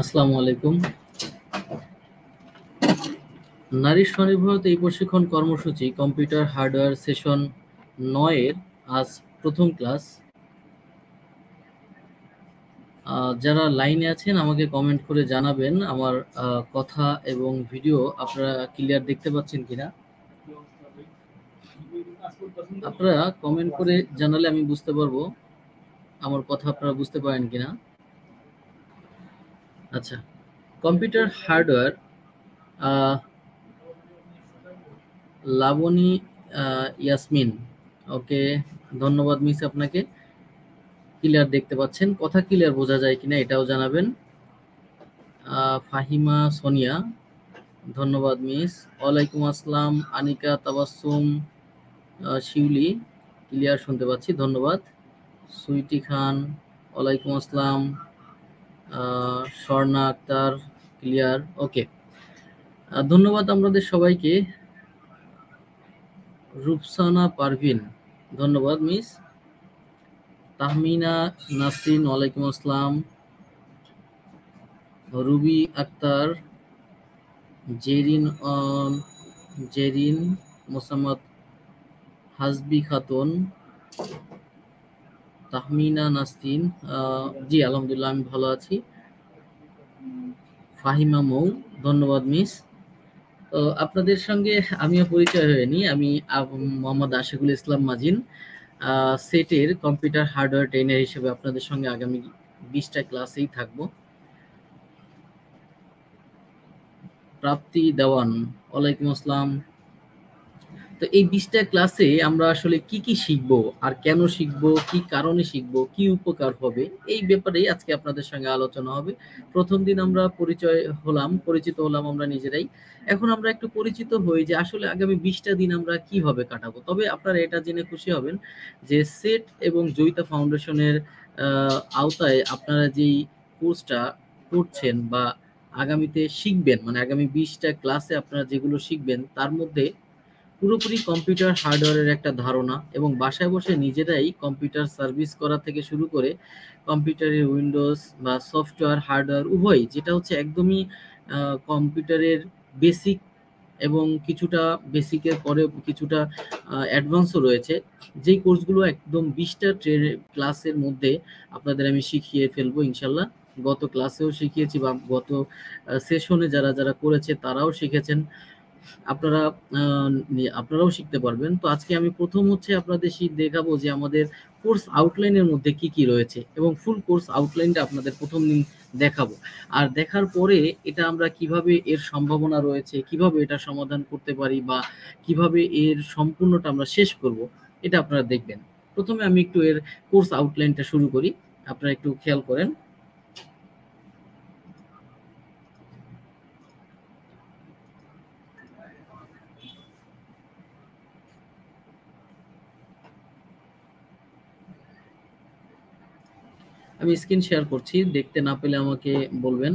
আসসালামু আলাইকুম। নারী স্বনির্ভরতা এই প্রশিক্ষণ কর্মসূচি কম্পিউটার হার্ডওয়্যার সেশন ৯ এর আজ প্রথম ক্লাস। যারা লাইনে আছেন আমাকে কমেন্ট করে জানাবেন আমার কথা এবং ভিডিও আপনারা ক্লিয়ার দেখতে পাচ্ছেন কিনা। আপনারা কমেন্ট করে জানালে আমি বুঝতে পারবো আমার কথা আপনারা বুঝতে পারেন কিনা। আচ্ছা, কম্পিউটার হার্ডওয়্যার লাবণী ইয়াসমিন, ওকে, ধন্যবাদ মিস। আপনাকে ক্লিয়ার দেখতে পাচ্ছেন, কথা ক্লিয়ার বোঝা যায় কিনা এটাও জানাবেন। ফাহিমা সোনিয়া, ধন্যবাদ মিস। ওয়ালাইকুম আসসালাম। আনিকা তাবাসসুম শিউলি, ক্লিয়ার শুনতে পাচ্ছি, ধন্যবাদ। সুইটি খান, ওয়ালাইকুম আসসালাম। স্বর্ণা আক্তার, ক্লিয়ার, ওকে, ধন্যবাদ আপনাদের সবাইকে। রূপসানা পারভিন, ধন্যবাদ মিস। তাহমিনা নাসরিন, ওয়ালাইকুম আসসালাম। রুবি আক্তার, জেরিন মোসাম্মদ, হাসবি খাতুন, তাহমিনা নাসরিন, জি আলহামদুলিল্লাহ আমি ভালো আছি। ফাহিমা মৌ, ধন্যবাদ মিস। তো আপনাদের সঙ্গে আমিও পরিচয় হয়নি, আমি মোহাম্মদ আশিকুল ইসলাম মাজিন, সেটের কম্পিউটার হার্ডওয়্যার ট্রেনার হিসেবে আপনাদের সঙ্গে আগামী 20টা ক্লাসেই থাকবো। প্রাপ্তি দেওয়ান, ওয়ালাইকুম আসসালাম। তো এই 20টা ক্লাসে আমরা আসলে কি কি শিখবো আর কেন শিখবো, কি কারণে শিখবো, কি উপকার হবে, এই ব্যাপারেই আজকে আপনাদের সঙ্গে আলোচনা হবে। প্রথম দিন আমরা পরিচিত হলাম আমরা নিজেরাই। এখন আমরা একটু পরিচিত হই যে আসলে আগামী 20টা দিন আমরা কিভাবে কাটাবো। তবে আপনারা এটা জেনে খুশি হবেন যে সেট এবং জয়িতা ফাউন্ডেশনের আওতায় আপনারা যেই কোর্সটা করছেন বা আগামীতে শিখবেন, মানে আগামী 20টা ক্লাসে আপনারা যেগুলো শিখবেন তার মধ্যে পুরোপুরি কম্পিউটার হার্ডওয়্যারের একটা ধারণা এবং বাসায় বসে নিজেরাই কম্পিউটার সার্ভিস করা থেকে শুরু করে কম্পিউটারের উইন্ডোজ বা সফটওয়্যার হার্ডওয়্যার উভয়ই, যেটা হচ্ছে একদমই কম্পিউটারের বেসিক এবং কিছুটা বেসিকের পরে কিছুটা অ্যাডভান্সও রয়েছে, যেই কোর্সগুলো একদম 20টা ক্লাসের মধ্যে আপনাদের আমি শিখিয়ে ফেলবো ইনশাল্লাহ। গত ক্লাসেও শিখিয়েছি বা গত সেশনে যারা যারা করেছে তারাও শিখেছেন, আপনারা আপনারাও শিখতে পারবেন। তো আজকে আমি প্রথম হচ্ছে আপনাদের দেখাবো যে আমাদের কোর্স আউটলাইনের মধ্যে কি কি রয়েছে এবং ফুল কোর্স আউটলাইনটা আপনাদের প্রথম দিন দেখাবো। আর দেখার পরে এটা আমরা কিভাবে এর সম্ভাবনা রয়েছে, কিভাবে এটা সমাধান করতে পারি বা কিভাবে এর সম্পূর্ণটা আমরা শেষ করব, এটা আপনারা দেখবেন। প্রথমে আমি একটু এর কোর্স আউটলাইনটা শুরু করি, আপনারা একটু খেয়াল করেন। আমি স্ক্রিন শেয়ার করছি, দেখতে না পেলে আমাকে বলবেন।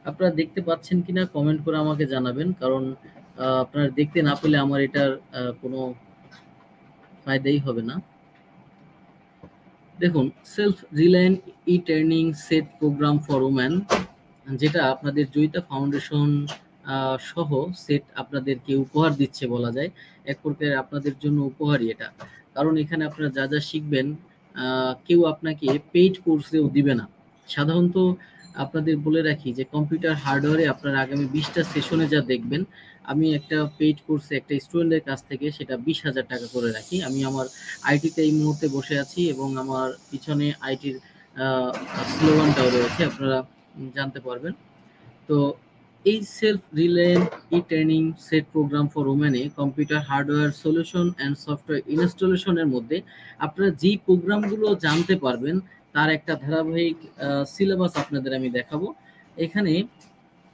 আপনারা দেখতে পাচ্ছেন কিনা কমেন্ট করে আমাকে জানাবেন, কারণ আপনারা দেখতে না পেলে আমার এটার কোনো ফায়দাই হবে না। দেখুন, self reliant E training set program for woman, যেটা আপনাদের জয়িতা ফাউন্ডেশন সহ সেট আপনাদেরকে উপহার দিচ্ছে বলা যায়। এক প্রকার আপনাদের জন্য উপহারই এটা, কারণ এখানে আপনারা যা যা শিখবেন কেউ আপনাকে পেইড কোর্সেও দিবে না। সাধারণত আপনাদের বলে রাখি যে কম্পিউটার হার্ডওয়্যারে আপনারা আগামী 20টা সেশনে যা দেখবেন, আমি একটা পেইড কোর্সে একটা স্টুডেন্টের কাছ থেকে সেটা 20,000 টাকা করে রাখি। আমি আমার আইটিতে এই মুহূর্তে বসে আছি এবং আমার পিছনে আইটির স্লোগানটাও রয়েছে, আপনারা জানতে পারবেন। তো এই self reliant E training set program for ওমেনে computer hardware solution and software ইনস্টলেশনের মধ্যে আপনারা যেই প্রোগ্রামগুলো জানতে পারবেন তার একটা ধারাবাহিক সিলেবাস আপনাদের আমি দেখাবো। এখানে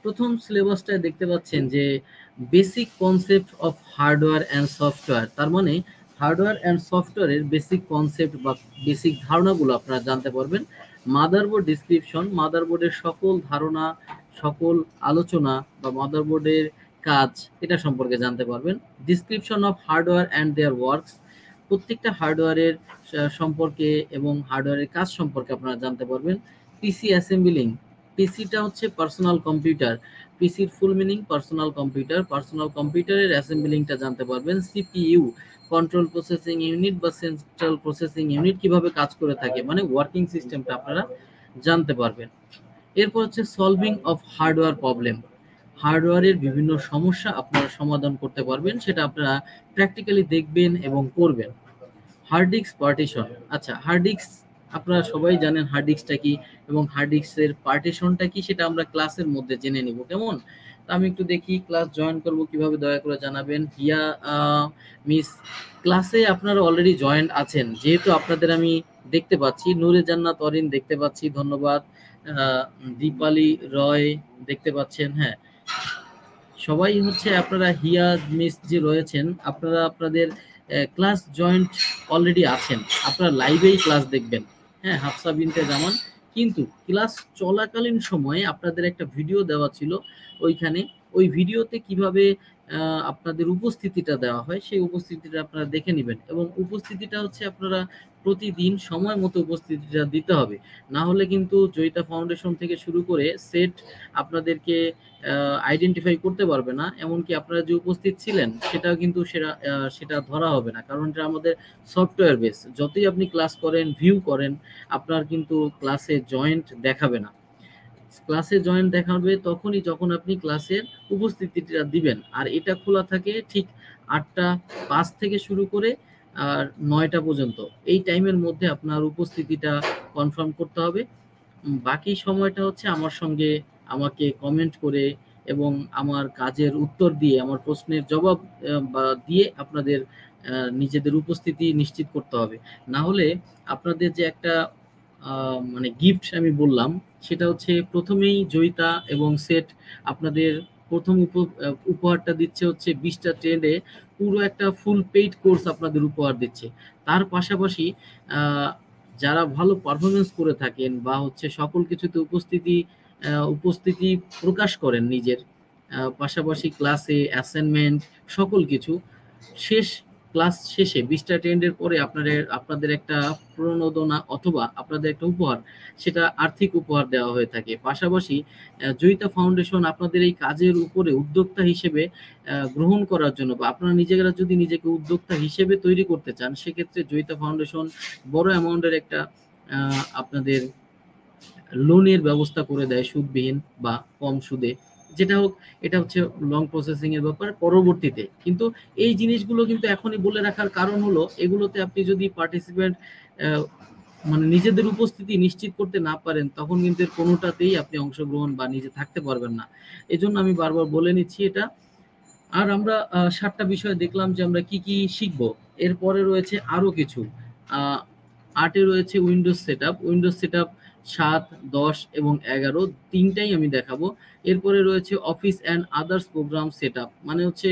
প্রথম সিলেবাসটা দেখতে পাচ্ছেন যে basic concept of hardware and software, তার মানে হার্ডওয়্যার অ্যান্ড সফটওয়্যারের বেসিক কনসেপ্ট বা বেসিক ধারণাগুলো আপনারা জানতে পারবেন। মাদারবোর্ড ডিসক্রিপশন, মাদারবোর্ডের সকল ধারণা, সকল আলোচনা বা মাদারবোর্ডের কাজ, এটা সম্পর্কে জানতে পারবেন। Description of hardware and there works, প্রত্যেকটা হার্ডওয়্যারের সম্পর্কে এবং হার্ডওয়্যারের কাজ সম্পর্কে আপনারা জানতে পারবেন। পিসি অ্যাসেম্বলিং, পিসিটা হচ্ছে পার্সোনাল কম্পিউটার, পিসির full meaning personal computer, personal কম্পিউটারের অ্যাসেম্বলিংটা জানতে পারবেন। সিপিইউ, কন্ট্রোল প্রসেসিং ইউনিট বা সেন্ট্রাল প্রসেসিং ইউনিট কিভাবে কাজ করে থাকে, মানে ওয়ার্কিং সিস্টেমটা আপনারা জানতে পারবেন। এরপর হচ্ছে সলভিং অফ হার্ডওয়্যার প্রবলেম, হার্ডওয়্যারের বিভিন্ন সমস্যা আপনারা সমাধান করতে পারবেন, সেটা আপনারা প্র্যাকটিক্যালি দেখবেন এবং করবেন। হার্ড ডিস্ক পার্টিশন, আচ্ছা হার্ড ডিস্ক আপনারা সবাই জানেন হার্ড ডিস্কটা কি এবং হার্ড ডিস্কের পার্টিশনটা কি, সেটা আমরা ক্লাসের মধ্যে জেনে নিব। কেমন? আমি একটু দেখি ক্লাস জয়েন করব কিভাবে, দয়া করে জানাবেন। হিয়া মিস, ক্লাসে আপনারা অলরেডি জয়েন্ট আছেন, যেহেতু আপনাদের আমি দেখতে পাচ্ছি। নূরে জান্নাত অরিন দেখতে পাচ্ছি, ধন্যবাদ। দীপালি রয় দেখতে পাচ্ছেন, হ্যাঁ সবাই হচ্ছে আপনারা হিয়া মিস যে রয়েছেন, আপনারা আপনাদের ক্লাস জয়েন্ট অলরেডি আছেন, আপনারা লাইভেই ক্লাস দেখবেন। হ্যাঁ, হাফসা বিনতে জামান, কিন্তু ক্লাস চলাকালীন সময়ে আপনাদের একটা ভিডিও দেওয়া ছিল ওইখানে, ওই ভিডিওতে কিভাবে আপনাদের উপস্থিতিটা দেওয়া হয়, সেই উপস্থিতিটা আপনারা দেখে নেবেন। এবং উপস্থিতিটা হচ্ছে আপনারা প্রতিদিন সময় মতো উপস্থিতিটা দিতে হবে, না হলে কিন্তু জয়িতা ফাউন্ডেশন থেকে শুরু করে সেট আপনাদেরকে আইডেন্টিফাই করতে পারবে না, এমনকি আপনারা যে উপস্থিত ছিলেন সেটাও কিন্তু সেটা ধরা হবে না, কারণ এটা আমাদের সফটওয়্যার বেস। যতই আপনি ক্লাস করেন, ভিউ করেন, আপনার কিন্তু ক্লাসে জয়েন্ট দেখাবে না। ক্লাসে জয়েন্ট দেখাবে তখনই যখন আপনি ক্লাসের উপস্থিতিটা দিবেন। আর এটা খোলা থাকে ঠিক 8টা 5 থেকে শুরু করে আর 9টা পর্যন্ত, এই টাইমের মধ্যে আপনার উপস্থিতিটা কনফার্ম করতে হবে। বাকি সময়টা হচ্ছে আমার সঙ্গে আমাকে কমেন্ট করে এবং আমার কাজের উত্তর দিয়ে, আমার প্রশ্নের জবাব বা দিয়ে আপনাদের নিজেদের উপস্থিতি নিশ্চিত করতে হবে। না হলে আপনাদের যে একটা মানে গিফট আমি বললাম, সেটা হচ্ছে প্রথমেই জয়িতা এবং সেট আপনাদের প্রথম উপহারটা দিচ্ছে হচ্ছে 20টা ট্রেন্ডে পুরো একটা ফুল পেইড কোর্স আপনাদের উপহার দিচ্ছে। তার পাশাপাশি যারা ভালো পারফরমেন্স করে থাকেন বা হচ্ছে সকল কিছুতে উপস্থিতি প্রকাশ করেন নিজের, পাশাপাশি ক্লাসে অ্যাসাইনমেন্ট সকল কিছু, শেষ ক্লাস শেষে 20টা ট্রেন্ডের পরে আপনাদের একটা প্রণোদনা অথবা আপনাদের একটা উপহার, সেটা আর্থিক উপহার দেওয়া হয়ে থাকে। পাশাপাশি জয়িতা ফাউন্ডেশন আপনাদের এই কাজের উপরে উদ্যোক্তা হিসেবে গ্রহণ করার জন্য, বা আপনারা নিজেরা যদি নিজেকে উদ্যোক্তা হিসেবে তৈরি করতে চান, সেক্ষেত্রে জয়িতা ফাউন্ডেশন বড় অ্যামাউন্টের একটা আপনাদের লোনের ব্যবস্থা করে দেয়, সুদবিহীন বা কম সুদে, যেটা হোক। এটা হচ্ছে লং প্রসেসিং এর ব্যাপার পরবর্তীতে, কিন্তু এই জিনিসগুলো কিন্তু এখনই বলে রাখার কারণ হলো, এগুলোতে আপনি যদি পার্টিসিপেন্ট মানে নিজেদের উপস্থিতি নিশ্চিত করতে না পারেন, তখন কিন্তু এর কোনোটাতেই আপনি অংশগ্রহণ বা নিজে থাকতে পারবেন না। এজন্য আমি বারবার বলে নিচ্ছি এটা। আর আমরা 7টা বিষয় দেখলাম যে আমরা কি কি শিখবো। এরপরে রয়েছে আরো কিছু, 8-এ রয়েছে উইন্ডোজ সেটআপ। উইন্ডোজ সেটআপ 7, 10 এবং 11 তিনটাই আমি দেখাবো। এরপরে রয়েছে office and others program setup, মানে হচ্ছে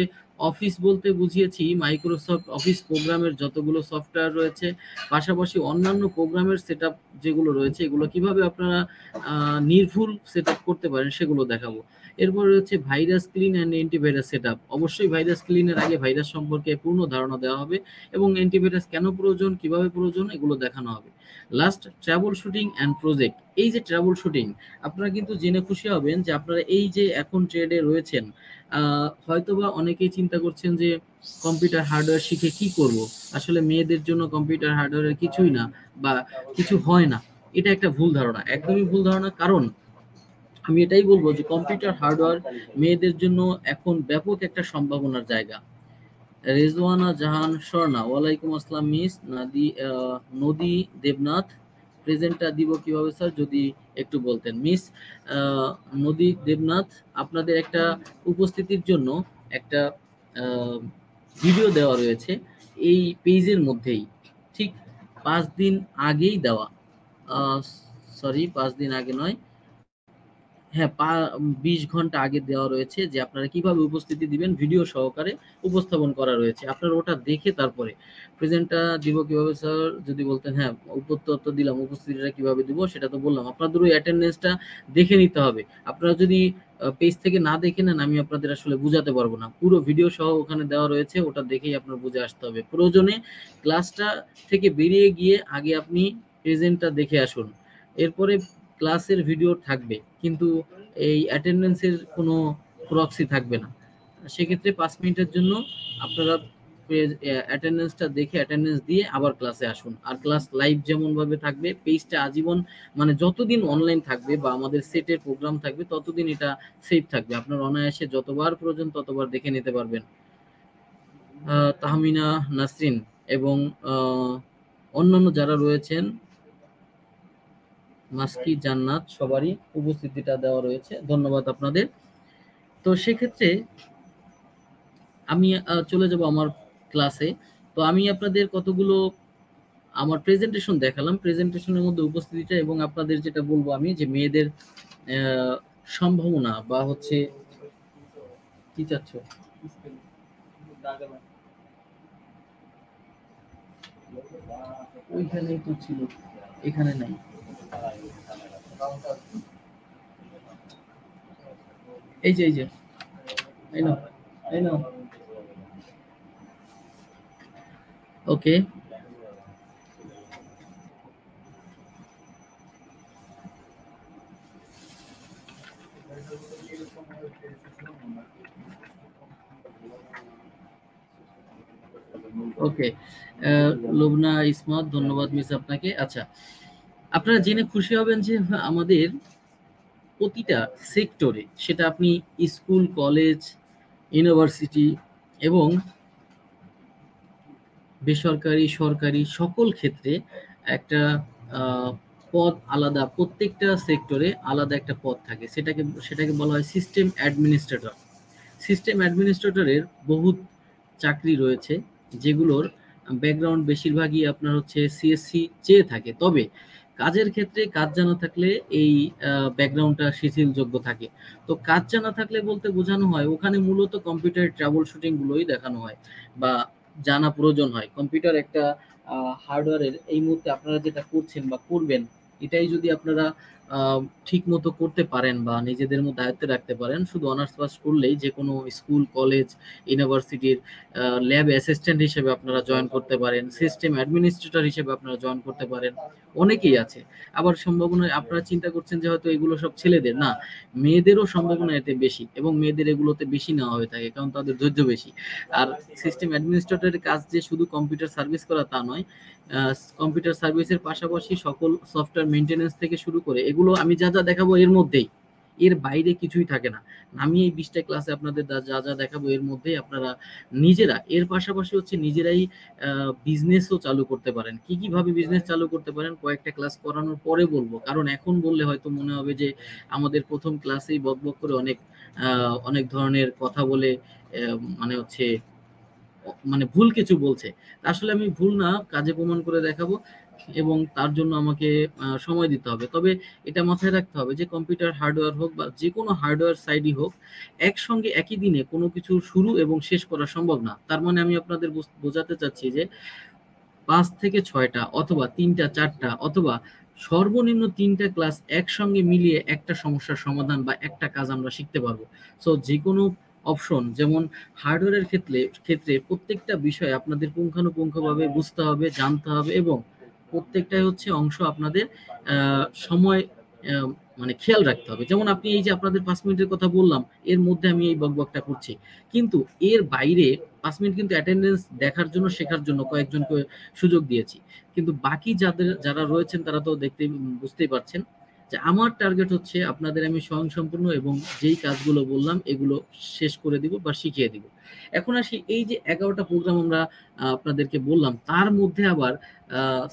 অফিস বলতে বুঝিয়েছি মাইক্রোসফট অফিস প্রোগ্রামের যতগুলো সফটওয়্যার রয়েছে, পাশাপাশি অন্যান্য প্রোগ্রামের সেটআপ যেগুলো রয়েছে, এগুলো কিভাবে আপনারা নির্ভুল সেটআপ করতে পারেন সেগুলো দেখাবো। এরপর রয়েছে virus clean and antivirus setup. অবশ্যই ভাইরাস ক্লিনের আগে ভাইরাস সম্পর্কে পূর্ণ ধারণা দেওয়া হবে এবং অ্যান্টিভাইরাস কেন প্রয়োজন, কিভাবে প্রয়োজন, এগুলো দেখানো হবে। Last trouble shooting and project. এই যে ট্রাবল শুটিং, আপনারা কিন্তু জেনে খুশি হবেন যে আপনারা এই যে এখন ট্রেডে রয়েছেন, হয়তোবা অনেকেই চিন্তা করছেন যে কম্পিউটার হার্ডওয়্যার শিখে কি করব। আসলে মেয়েদের জন্য কম্পিউটার হার্ডওয়্যারের কিছুই না বা কিছু হয় না, এটা একটা ভুল ধারণা, একদমই ভুল ধারণা। কারণ আমি এটাই বলবো যে কম্পিউটার হার্ডওয়্যার মেয়েদের জন্য এখন ব্যাপক একটা সম্ভাবনার জায়গা। রেজওয়ানা জাহান স্বর্ণা, ওয়ালাইকুম আসসালাম মিস। নদী দেবনাথ, প্রেজেন্টটা দিব কিভাবে স্যার, যদি একটু বলতেন। মিস নদী দেবনাথ, আপনাদের একটা উপস্থিতির জন্য একটা ভিডিও দেওয়া রয়েছে এই পেজের মধ্যেই, ঠিক 5 দিন আগেই দেওয়া, সরি 5 দিন আগে নয়, হ্যাঁ, 20 ঘন্টা আগে দেওয়া রয়েছে যে আপনারা কিভাবে উপস্থিতি দিবেন, ভিডিও সহকারে উপস্থাপন করা রয়েছে। আপনারা ওটা দেখে তারপরে প্রেজেন্টটা দিব কিভাবে স্যার, যদি বলতেন। হ্যাঁ, উত্তর তো দিলাম, উপস্থিতিটা কিভাবে দিব সেটা তো বললাম। আপনাদের ওই অ্যাটেন্ডেন্সটা দেখে নিতে হবে। আপনারা যদি পেজ থেকে না দেখে নেন, আমি আপনাদের আসলে বুঝাতে পারবো না। পুরো ভিডিও সহ ওখানে দেওয়া রয়েছে, ওটা দেখেই আপনার বুঝে আসতে হবে। প্রয়োজনে ক্লাসটা থেকে বেরিয়ে গিয়ে আগে আপনি প্রেজেন্টটা দেখে আসুন, এরপরে ক্লাসের ভিডিও থাকবে, কিন্তু এই অ্যাটেন্ডেন্সের কোনো প্রক্সি থাকবে না। সেক্ষেত্রে 5 মিনিটের জন্য আপনারা অ্যাটেন্ডেন্সটা দেখে অ্যাটেন্ডেন্স দিয়ে আবার ক্লাসে আসুন। আর ক্লাস লাইভ যেমনভাবে থাকবে, পেজটা আজীবন, মানে যতদিন অনলাইন থাকবে বা আমাদের সেটের প্রোগ্রাম থাকবে ততদিন এটা সেভ থাকবে। আপনার অনায়াসে যতবার প্রয়োজন ততবার দেখে নিতে পারবেন। তাহমিনা নাসরিন এবং অন্যান্য যারা রয়েছেন, মাস্কি জান্নাত, সবারই উপস্থিতিটা দেওয়া রয়েছে, ধন্যবাদ আপনাদের। তো সেক্ষেত্রে আমি চলে যাব আমার ক্লাসে। তো আমি আপনাদের কতগুলো আমার প্রেজেন্টেশন দেখালাম, প্রেজেন্টেশনের মধ্যে উপস্থিতিটা এবং আপনাদের যেটা বলবো আমি, যে মেয়েদের সম্ভাবনা বা হচ্ছে কি চাচ্ছ, ওইখানেই তো ছিল, এখানে নাই। এই যে এই নাও, এই নাও। ওকে, ওকে। লুবনা ইসমাত, ধন্যবাদ মিস আপনাকে। আচ্ছা, আপনারা জেনে খুশি হবেন যে আমাদের প্রতিটা সেক্টরে, সেটা আপনি স্কুল, কলেজ, ইউনিভার্সিটি এবং বেসরকারি, সরকারি সকল ক্ষেত্রে একটা পদ আলাদা, প্রত্যেকটা সেক্টরে আলাদা একটা পদ থাকে। সেটাকে বলা হয় সিস্টেম অ্যাডমিনিস্ট্রেটর। সিস্টেম অ্যাডমিনিস্ট্রেটরের বহুত চাকরি রয়েছে, যেগুলোর ব্যাকগ্রাউন্ড বেশিরভাগই আপনার হচ্ছে সিএসসি চেয়ে থাকে। তবে কাজের ক্ষেত্রে কাজ জানা থাকলে এই ব্যাকগ্রাউন্ডটা শিথিলযোগ্য থাকে। তো কাজ জানা থাকলে বলতে বোঝানো হয় ওখানে মূলত কম্পিউটার ট্রাবল শুটিং গুলোই দেখানো হয় বা জানা প্রয়োজন হয়। কম্পিউটার একটা হার্ডওয়্যারের, এই মুহূর্তে আপনারা যেটা করছেন বা করবেন, এটাই যদি আপনারা আহ, ঠিক মতো করতে পারেন বা নিজেদের মধ্যে আয়ত্তে রাখতে পারেন, শুধু অনার্স পাস করলেই যে কোনো স্কুল, কলেজ, ইউনিভার্সিটির ল্যাব অ্যাসিস্ট্যান্ট হিসেবে আপনারা জয়েন করতে পারেন, সিস্টেম অ্যাডমিনিস্ট্রেটর হিসেবে আপনারা জয়েন করতে পারেন। অনেকেই আছে। আবার সম্ভাবনা, আপনারা চিন্তা করছেন যে হয়তো এগুলো সব ছেলেদের, না, মেয়েদেরও সম্ভাবনা এতে বেশি, এবং মেয়েদের এগুলোতে বেশি নেওয়া হয়ে থাকে কারণ তাদের ধৈর্য বেশি। আর সিস্টেম অ্যাডমিনিস্ট্রেটরের কাজ যে শুধু কম্পিউটার সার্ভিস করা তা নয়, কম্পিউটার সার্ভিসের পাশাপাশি সকল সফটওয়্যার মেনটেন্যান্স থেকে শুরু করে, এগুলো আমি যা যা দেখাবো এর মধ্যেই, এর বাইরে কিছুই থাকে না। আমি এই 20টা ক্লাসে আপনাদের যা যা দেখাবো এর মধ্যেই আপনারা নিজেরা, এর পাশাপাশি হচ্ছে নিজেরাই বিজনেসও চালু করতে পারেন। কি কিভাবে বিজনেস চালু করতে পারেন কয়েকটা ক্লাস করানোর পরে বলবো, কারণ এখন বললে হয়তো মনে হবে যে আমাদের প্রথম ক্লাসেই বকবক করে অনেক অনেক ধরনের কথা বলে মানে হচ্ছে মানে ভুল কিছু বলছে। আসলে আমি ভুল না, কাজে প্রমাণ করে দেখাবো, এবং তার জন্য আমাকে সময় দিতে হবে। তবে এটা মাথায় রাখতে হবে যে কম্পিউটার হার্ডওয়্যার হোক বা যে কোনো হার্ডওয়্যার সাইডই হোক, একসঙ্গে একই দিনে কোনো কিছু শুরু এবং শেষ করা সম্ভব না। তার মানে আমি আপনাদের বোঝাতে চাচ্ছি যে 5 থেকে 6টা অথবা 3টা 4টা অথবা সর্বনিম্ন 3টা ক্লাস একসঙ্গে মিলিয়ে একটা সমস্যার সমাধান বা একটা কাজ আমরা শিখতে পারবো। সো যে কোনো অপশন, যেমন হার্ডওয়্যারের ক্ষেত্রে প্রত্যেকটা বিষয় আপনাদের পুঙ্খানুপুঙ্খভাবে বুঝতে হবে, জানতে হবে, এবং প্রত্যেকটাই হচ্ছে অংশ আপনাদের সময় আহ, মানে খেয়াল রাখতে হবে। যেমন আপনি এই যে আপনাদের 5 মিনিটের কথা বললাম, এর মধ্যে আমি এই বকবকটা করছি, কিন্তু এর বাইরে 5 মিনিট কিন্তু অ্যাটেন্ডেন্স দেখার জন্য, শেখার জন্য কয়েকজনকে সুযোগ দিয়েছি। কিন্তু বাকি যারা রয়েছেন তারা তো বুঝতেই পারছেন যে আমার টার্গেট হচ্ছে আপনাদের আমি স্বয়ংসম্পূর্ণ এবং যেই কাজগুলো বললাম এগুলো শেষ করে দিব বা শিখিয়ে দিব। এখন আসি, এই যে 11টা প্রোগ্রাম আমরা আপনাদেরকে বললাম, তার মধ্যে আবার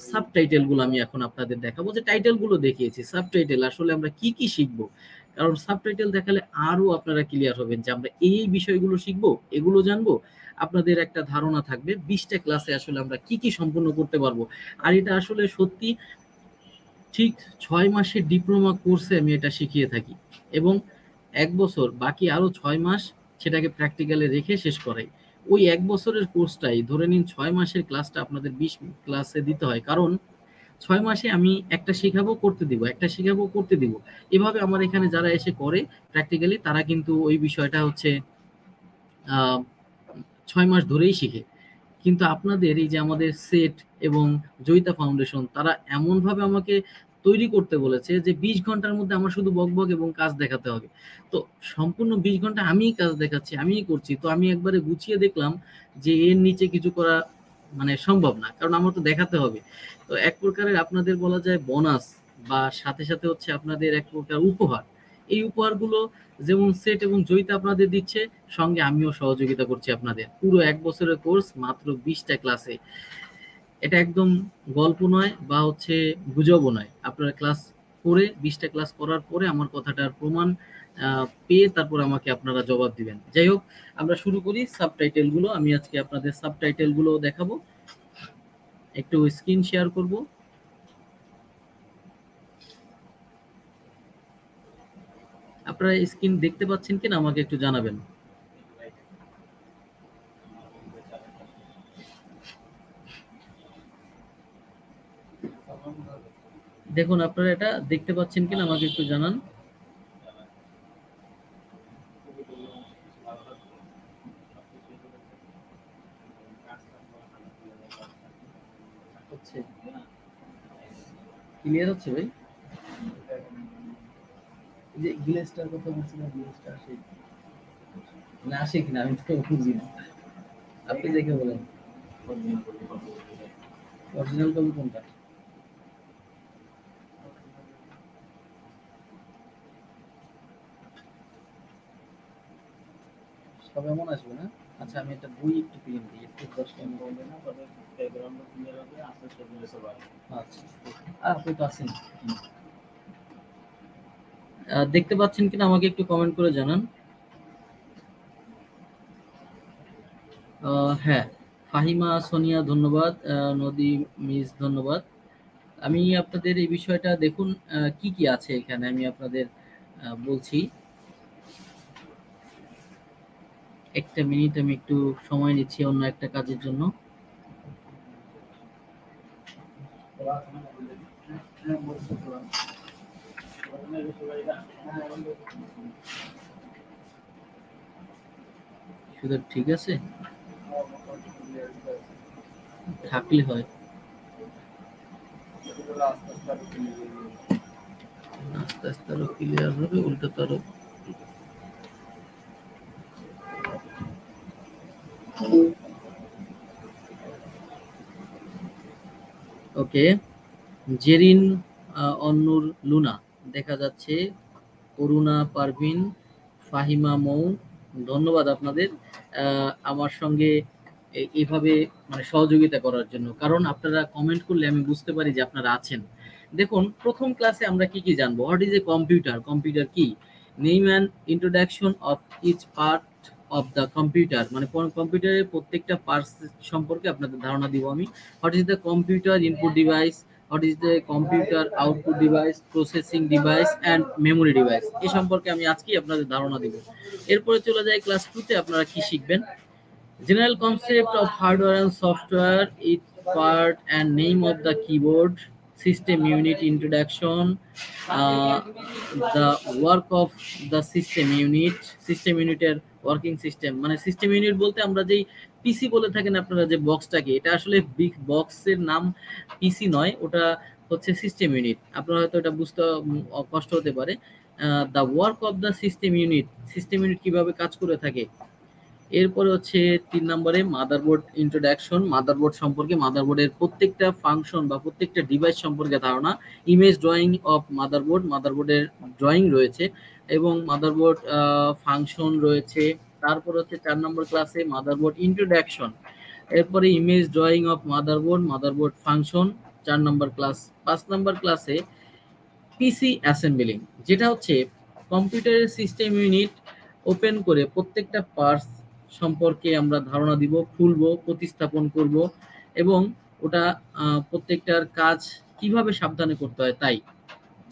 সাবটাইটেল গুলো আমি এখন আপনাদের দেখাবো। যে টাইটেল গুলো দেখিয়েছি, সাবটাইটেল আসলে আমরা কি কি শিখবো, কারণ সাবটাইটেল দেখালে আরো আপনারা ক্লিয়ার হবেন যে আমরা এই বিষয়গুলো শিখবো, এগুলো জানবো। আপনাদের একটা ধারণা থাকবে 20টা ক্লাসে আসলে আমরা কি কি সম্পূর্ণ করতে পারবো। আর এটা আসলে সত্যি ঠিক 6 মাসের ডিপ্লোমা কোর্সে আমি এটা শিখিয়ে থাকি এবং 1 বছর বাকি আরো 6 মাস সেটাকে প্র্যাকটিক্যালে রেখে শেষ করাই। ওই 1 বছরের কোর্সটাই ধরে নিন 6 মাসের ক্লাসটা আপনাদের 20 ক্লাসে দিতে হয়। কারণ 6 মাসে আমি একটা শিখাবো করতে দিব, একটা শিখাবো করতে দিব। এভাবে আমার এখানে যারা এসে করে প্র্যাকটিক্যালি তারা কিন্তু ওই বিষয়টা হচ্ছে 6 মাস ধরেই শিখে। কিন্তু আপনাদের এই যে আমাদের সেট এবং জয়িতা ফাউন্ডেশন তারা এমনভাবে আমাকে তৈরি করতে বলেছে যে 20 ঘন্টার মধ্যে আমার শুধু বকবক এবং কাজ দেখাতে হবে। তো সম্পূর্ণ 20 ঘন্টা আমিই কাজ দেখাচ্ছি, আমিই করছি। তো আমি একবারে গুছিয়ে দেখলাম যে এর নিচে কিছু করা মানে সম্ভব না। কারণ আমার তো দেখাতে হবে। তো এক প্রকারের আপনাদের বলা যায় বোনাস বা সাথে, সাথে হচ্ছে আপনাদের এক প্রকার উপহার। এই উপহারগুলো যেমন সেট এবং জয়িতা আপনাদের দিচ্ছে, সঙ্গে আমিও সহযোগিতা করছি আপনাদের। পুরো 1 বছরের কোর্স মাত্র 20 টা ক্লাসে। এটা একদম গল্প নয় বা হচ্ছে গুজবও নয়। আপনারা ক্লাস করে 20 টা ক্লাস করার পরে আমার কথাটার প্রমাণ পেয়ে তারপর আমাকে আপনারা জবাব দিবেন। যাই হোক, আমরা শুরু করি সাবটাইটেল গুলো। আমি আজকে আপনাদের সাবটাইটেল গুলো দেখাবো। একটু স্ক্রিন শেয়ার করব। আপনারা স্ক্রিন দেখতে পাচ্ছেন কিনা আমাকে একটু জানাবেন। দেখুন আপনারা এটা দেখতে পাচ্ছেন কিনা আমাকে একটু জানান। হচ্ছে ক্লিয়ার হচ্ছে ভাই? যে গ্লেজটার কথা বলছিলাম, গ্লেজটা আসে না আসে কিনা আমি তো বুঝি না, আপনি দেখে বলেন। অরিজিনাল কপি কোনটা? সব এমন আসবে না। আচ্ছা আমি একটা বই একটু প্রিন্ট দিই, একটু 10 টাকা হবে না, তবে ব্যাকগ্রাউন্ডটা ক্লিয়ার হবে, আস্তে আস্তে বলে সব আসবে। আচ্ছা আপনি তো আছেন। দেখতে পাচ্ছেন কিনা আমাকে একটু কমেন্ট করে জানান। হ্যাঁ, ফাহিমা সোনিয়া ধন্যবাদ, নদী মিস ধন্যবাদ। আমি আপনাদের এই বিষয়টা দেখুন কি কি আছে এখানে আমি আপনাদের বলছি। একটা মিনিট আমি একটু সময় নিচ্ছি অন্য একটা কাজের জন্য। শুধু ঠিক আছে থাকলে হয়, আস্তে আস্তে আরো ক্লিয়ার হবে, উল্টো তো আরো। ওকে, জেরিন, অন্নুর, লুনা দেখা যাচ্ছে, অরুণা পারভিন, ফাহিমা মৌ, ধন্যবাদ আপনাদের আমার সঙ্গে এইভাবে মানে সহযোগিতা করার জন্য। কারণ আপনারা কমেন্ট করলে আমি বুঝতে পারি যে আপনারা আছেন। দেখুন প্রথম ক্লাসে আমরা কি কি জানবো। What is a computer? Computer কি? Name and introduction of each part of the computer, মানে কম্পিউটারের প্রত্যেকটা পার্টস সম্পর্কে আপনাদের ধারণা দিব আমি। What is the computer input device, what is the computer output device, processing device and memory device, এই সম্পর্কে আমি আজকেই আপনাদের ধারণা দিব। এরপরে চলে যাই ক্লাস 2 তে। আপনারা কি শিখবেন? General concept of hardware and software, its part and name of the keyboard, system unit introduction, uh, the work of the system unit এর ওয়ার্কিং সিস্টেম, মানে সিস্টেম ইউনিট বলতে আমরা যেই পিসি বলে থাকেন আপনারা যে বক্সটাকে, এটা আসলে বিগ বক্সের নাম পিসি নয়, ওটা হচ্ছে সিস্টেম ইউনিট। আপনারা হয়তো এটা বুঝতে কষ্ট হতে পারে। The work of the system unit কিভাবে কাজ করে থাকে। এরপরে হচ্ছে 3 নম্বরে মাদারবোর্ড ইন্ট্রোডাকশন, মাদারবোর্ড সম্পর্কে, মাদারবোর্ডের প্রত্যেকটা ফাংশন বা প্রত্যেকটা ডিভাইস সম্পর্কে ধারণা। ইমেজ ড্রয়িং অফ মাদারবোর্ড, মাদারবোর্ডের ড্রয়িং রয়েছে এবং মাদারবোর্ড ফাংশন রয়েছে। তারপর হচ্ছে 4 নম্বর ক্লাসে মাদারবোর্ড ইন্ট্রোডাকশন, এরপরে image drawing of motherboard, motherboard function 4 number class. 5 নম্বর ক্লাসে পিসি অ্যাসেম্বলিং, যেটা হচ্ছে কম্পিউটারের সিস্টেম ইউনিট ওপেন করে প্রত্যেকটা পার্টস সম্পর্কে আমরা ধারণা দিব, খুলবো, প্রতিস্থাপন করব এবং ওটা প্রত্যেকটার কাজ কিভাবে সাবধানে করতে হয় তাই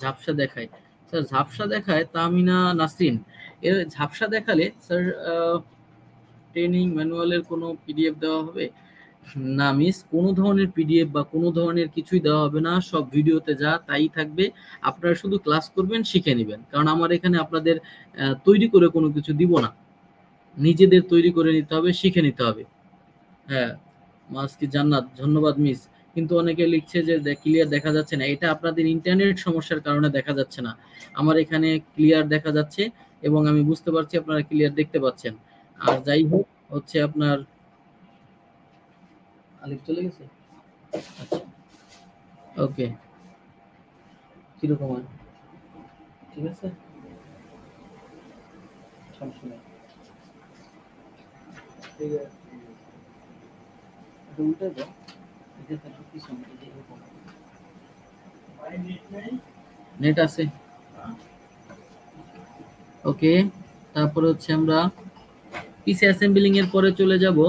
ঝাপসা দেখায়। স্যার ঝাপসা দেখায় তামিনা নাসরিন, এর ঝাপসা দেখালে স্যার ট্রেনিং ম্যানুয়ালের কোনো পিডিএফ দেওয়া হবে? না মিস, কোনো ধরনের পিডিএফ বা কোনো ধরনের কিছুই দেওয়া হবে না, সব ভিডিওতে যা তাই থাকবে। আপনারা শুধু ক্লাস করবেন, শিখে নেবেন, কারণ আমার এখানে আপনাদের তৈরি করে কোনো কিছু দিব না, নিজেদের তৈরি করে নিতে হবে, শিখে নিতে হবে। হ্যাঁ, মাস্কি জান্নাত, ধন্যবাদ মিস। কিন্তু অনেকে লিখছে যে ক্লিয়ার দেখা যাচ্ছে না, এটা আপনাদের ইন্টারনেট সমস্যার কারণে দেখা যাচ্ছে না। আমার এখানে ক্লিয়ার দেখা যাচ্ছে এবং আমি বুঝতে পারছি আপনারা ক্লিয়ার দেখতে পাচ্ছেন। আর যাই হোক হচ্ছে আপনার আলিফ চলে গেছে। আচ্ছা, ওকে, কিরকম হয়? ঠিক আছে, সমস্যা নেই। ঠিক আছে, এটা উল্টে দাও, এটা তো পিছনে এরকম। নেট আছে, ওকে। তারপরে হচ্ছে আমরা পিসি অ্যাসেম্বলিং এর পরে চলে যাব।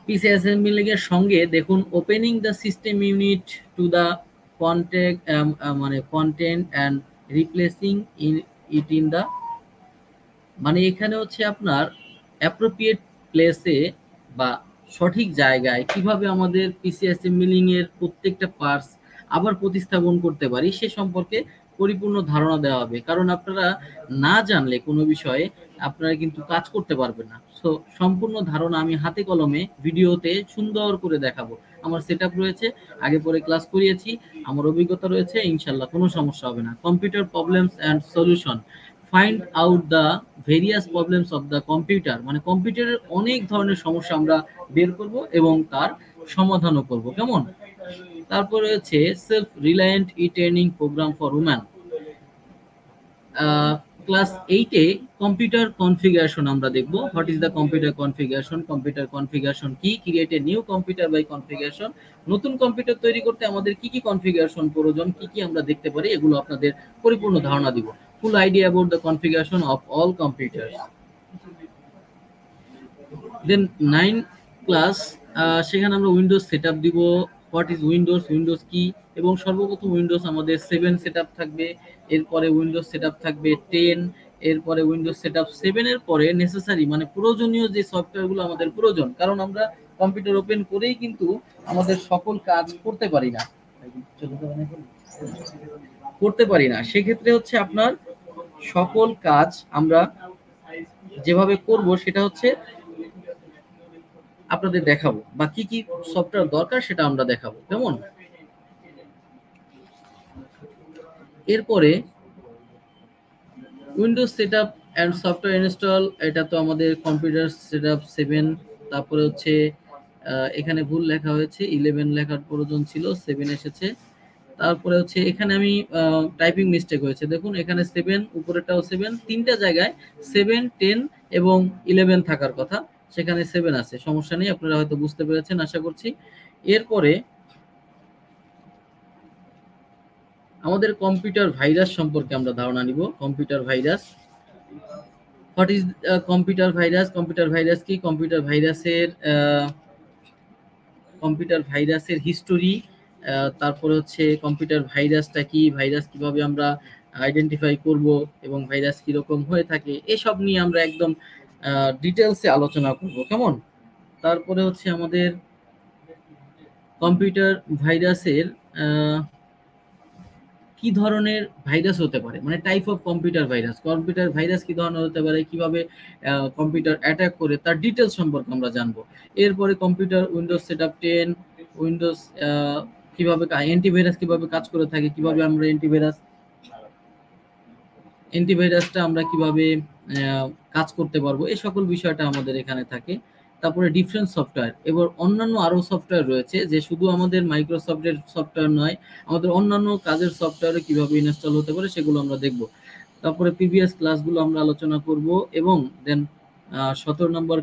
পিসি অ্যাসেম্বলিং এর সঙ্গে দেখুন opening the system unit to the content, মানে content and replacing it in the, মানে এখানে হচ্ছে আপনার অ্যাপ্রোপ্রিয়েট প্লেসে বা সঠিক জায়গায় কিভাবে আমাদের পিসি অ্যাসেম্বলিং এর প্রত্যেকটা পার্টস আবার প্রতিস্থাপন করতে পারি সে সম্পর্কে পরিপূর্ণ ধারণা দেওয়া হবে। কারণ আপনারা না জানলে কোনো বিষয়ে আপনারা কিন্তু কাজ করতে পারবেন না। সো সম্পূর্ণ ধারণা আমি হাতে কলমে ভিডিওতে সুন্দর করে দেখাবো। আমার সেটআপ রয়েছে, আগে পরে ক্লাস করিয়েছি, আমার অভিজ্ঞতা রয়েছে, ইনশাল্লাহ কোনো সমস্যা হবে না। Computer problems and solution, find out the various problems of the computer, মানে কম্পিউটারের অনেক ধরনের সমস্যা আমরা বের করব এবং তার সমাধানও করব, কেমন? তারপরে হচ্ছে self reliant E training program for woman. Class 8-এ কম্পিউটার কনফিগারেশন আমরা দেখব। What is the computer configuration, computer configuration কি, create a new computer by configuration, নতুন কম্পিউটার তৈরি করতে আমাদের কি কি কনফিগারেশন প্রয়োজন, কি কি আমরা দেখতে পারি, এগুলো আপনাদের পরিপূর্ণ ধারণা দিব। Full idea about the configuration of all computers. Then 9 class, সেখানে আমরা উইন্ডোজ সেটআপ দিব। হোয়াট ইজ উইন্ডোজ, উইন্ডোজ কি, এবং সর্বপ্রথম উইন্ডোজ আমাদের 7 সেটআপ থাকবে, এরপরে উইন্ডোজ সেটআপ থাকবে 10, এরপরে উইন্ডোজ সেটআপ 7 এর পরে নেসেসারি মানে প্রয়োজনীয় যে সফটওয়্যারগুলো আমাদের প্রয়োজন, কারণ আমরা কম্পিউটার ওপেন করেই কিন্তু আমাদের সকল কাজ করতে পারি না, সেক্ষেত্রে হচ্ছে আপনার সকল কাজ আমরা যেভাবে করব সেটা হচ্ছে আপনাদের দেখাবো, বা কি কি সফটওয়্যার দরকার সেটা আমরা দেখাবো, কেমন? এরপরে Windows setup and software install, এটা তো আমাদের কম্পিউটার সেটআপ 7। তারপরে হচ্ছে এখানে ভুল লেখা হয়েছে, 11 লেখার প্রয়োজন ছিল, 7 এসেছে। তারপরে হচ্ছে এখানে আমি টাইপিং মিস্টেক হয়েছে, দেখুন এখানে 7 উপরেরটাও 7, তিনটা জায়গায় 7, 10 এবং 11 থাকার কথা, সেখানে 7 আছে, সমস্যা নেই, আপনারা হয়তো বুঝতে পেরেছেন আশা করছি। এরপরে আমাদের কম্পিউটার ভাইরাস সম্পর্কে আমরা ধারণা নিব। Computer virus, what is computer virus, computer virus কি, কম্পিউটার ভাইরাসের হিস্টোরি, তারপরে হচ্ছে কম্পিউটার ভাইরাসটা কি, ভাইরাস কিভাবে আমরা আইডেন্টিফাই করব এবং ভাইরাস কিরকম হয়ে থাকে, এসব নিয়ে আমরা একদম ডিটেলসে আলোচনা করব, কেমন? তারপরে হচ্ছে আমাদের কম্পিউটার ভাইরাসের কি ধরনের ভাইরাস হতে পারে, মানে type of computer virus, computer virus কি ধরনের হতে পারে, কিভাবে কম্পিউটার অ্যাটাক করে তার ডিটেলস সম্পর্কে আমরা জানবো। এরপরে কম্পিউটার উইন্ডোজ সেটআপ 10, উইন্ডোজ কিভাবে অ্যান্টিভাইরাস কিভাবে কাজ করে থাকে, কিভাবে আমরা অ্যান্টিভাইরাসটা আমরা কিভাবে কাজ করতে পারবো, এই সকল বিষয়টা আমাদের এখানে থাকে। তারপরে ডিফারেন্ট সফটওয়্যার, এবার অন্যান্য আরো সফটওয়্যার রয়েছে যে শুধু আমাদের মাইক্রোসফটের সফটওয়্যার নয়, আমাদের অন্যান্য কাজের সফটওয়্যারে কিভাবে ইনস্টল হতে পারে সেগুলো আমরা দেখব। তারপরে প্রিভিয়াস ক্লাসগুলো আমরা আলোচনা করব এবং দেন 17 নম্বর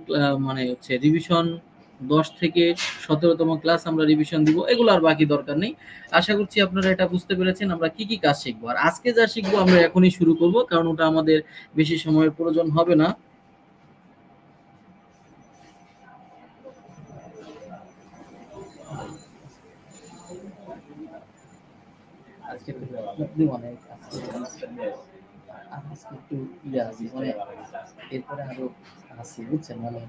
মানে হচ্ছে রিভিশন, 10 থেকে 17তম ক্লাস আমরা রিভিশন দিব, এগুলো আর বাকি দরকার নেই। আশা করছি আপনারা এটা বুঝতে পেরেছেন আমরা কি কি কাজ শিখবো। আর আজকে যা শিখবো আমরা এখনই শুরু করব, কারণ ওটা আমাদের বেশি সময়ের প্রয়োজন হবে না। আজকে দিব না, আজকে একটু ইয়ে আছে মানে এরপরে আরো আছে বুঝছেন মানে।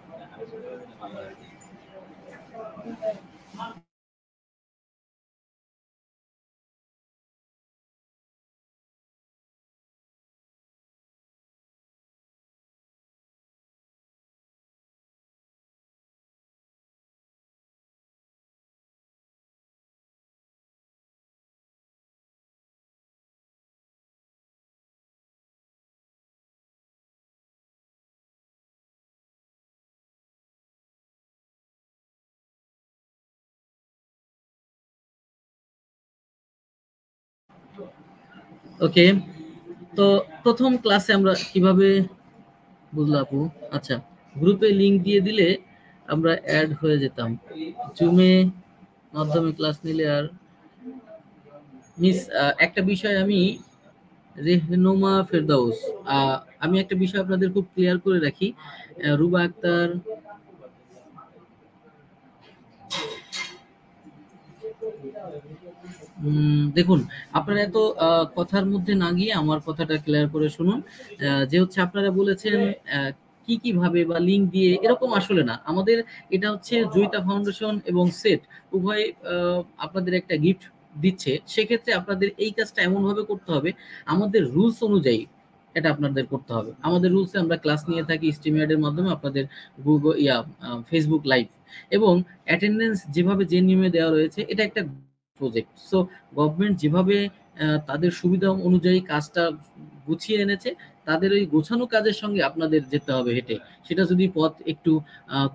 ওকে, তো প্রথম ক্লাসে আমরা কিভাবে, বুঝলা আপু? আচ্ছা, গ্রুপে লিংক দিয়ে দিলে আমরা অ্যাড হয়ে যেতাম। জুমে মাধ্যমে ক্লাস নিলে আর মিস একটা বিষয় আমি, রেহনুমা ফেরদাউস, আমি একটা বিষয় আপনাদের খুব ক্লিয়ার করে রাখি। রুবা আক্তার, দেখুন, আপনারা এত কথার মধ্যে না গিয়ে আমার কথাটা ক্লিয়ার করে শুনুন। যে হচ্ছে আপনারা বলেছেন কি কিভাবে বা লিংক দিয়ে, এরকম আসলে না আমাদের। এটা হচ্ছে জয়িতা ফাউন্ডেশন এবং সেট উভয় আপনাদের একটা গিফট দিচ্ছে। সেক্ষেত্রে আপনাদের এই কাজটা এমন ভাবে করতে হবে, আমাদের রুলস অনুযায়ী এটা আপনাদের করতে হবে। আমাদের রুলসে আমরা ক্লাস নিয়ে থাকি স্ট্রিমইয়ার্ডের মাধ্যমে, আপনাদের গুগল ফেসবুক লাইভ, এবং অ্যাটেন্ডেন্স যেভাবে যে নিয়মে দেওয়া রয়েছে, এটা একটা প্রজেক্ট। সো গভর্নমেন্ট যেভাবে তাদের সুবিধা অনুযায়ী কাজটা গুছিয়ে এনেছে, তাদের ওই গোছানো কাজের সঙ্গে আপনাদের যেতে হবে হেঁটে। সেটা যদি পথ একটু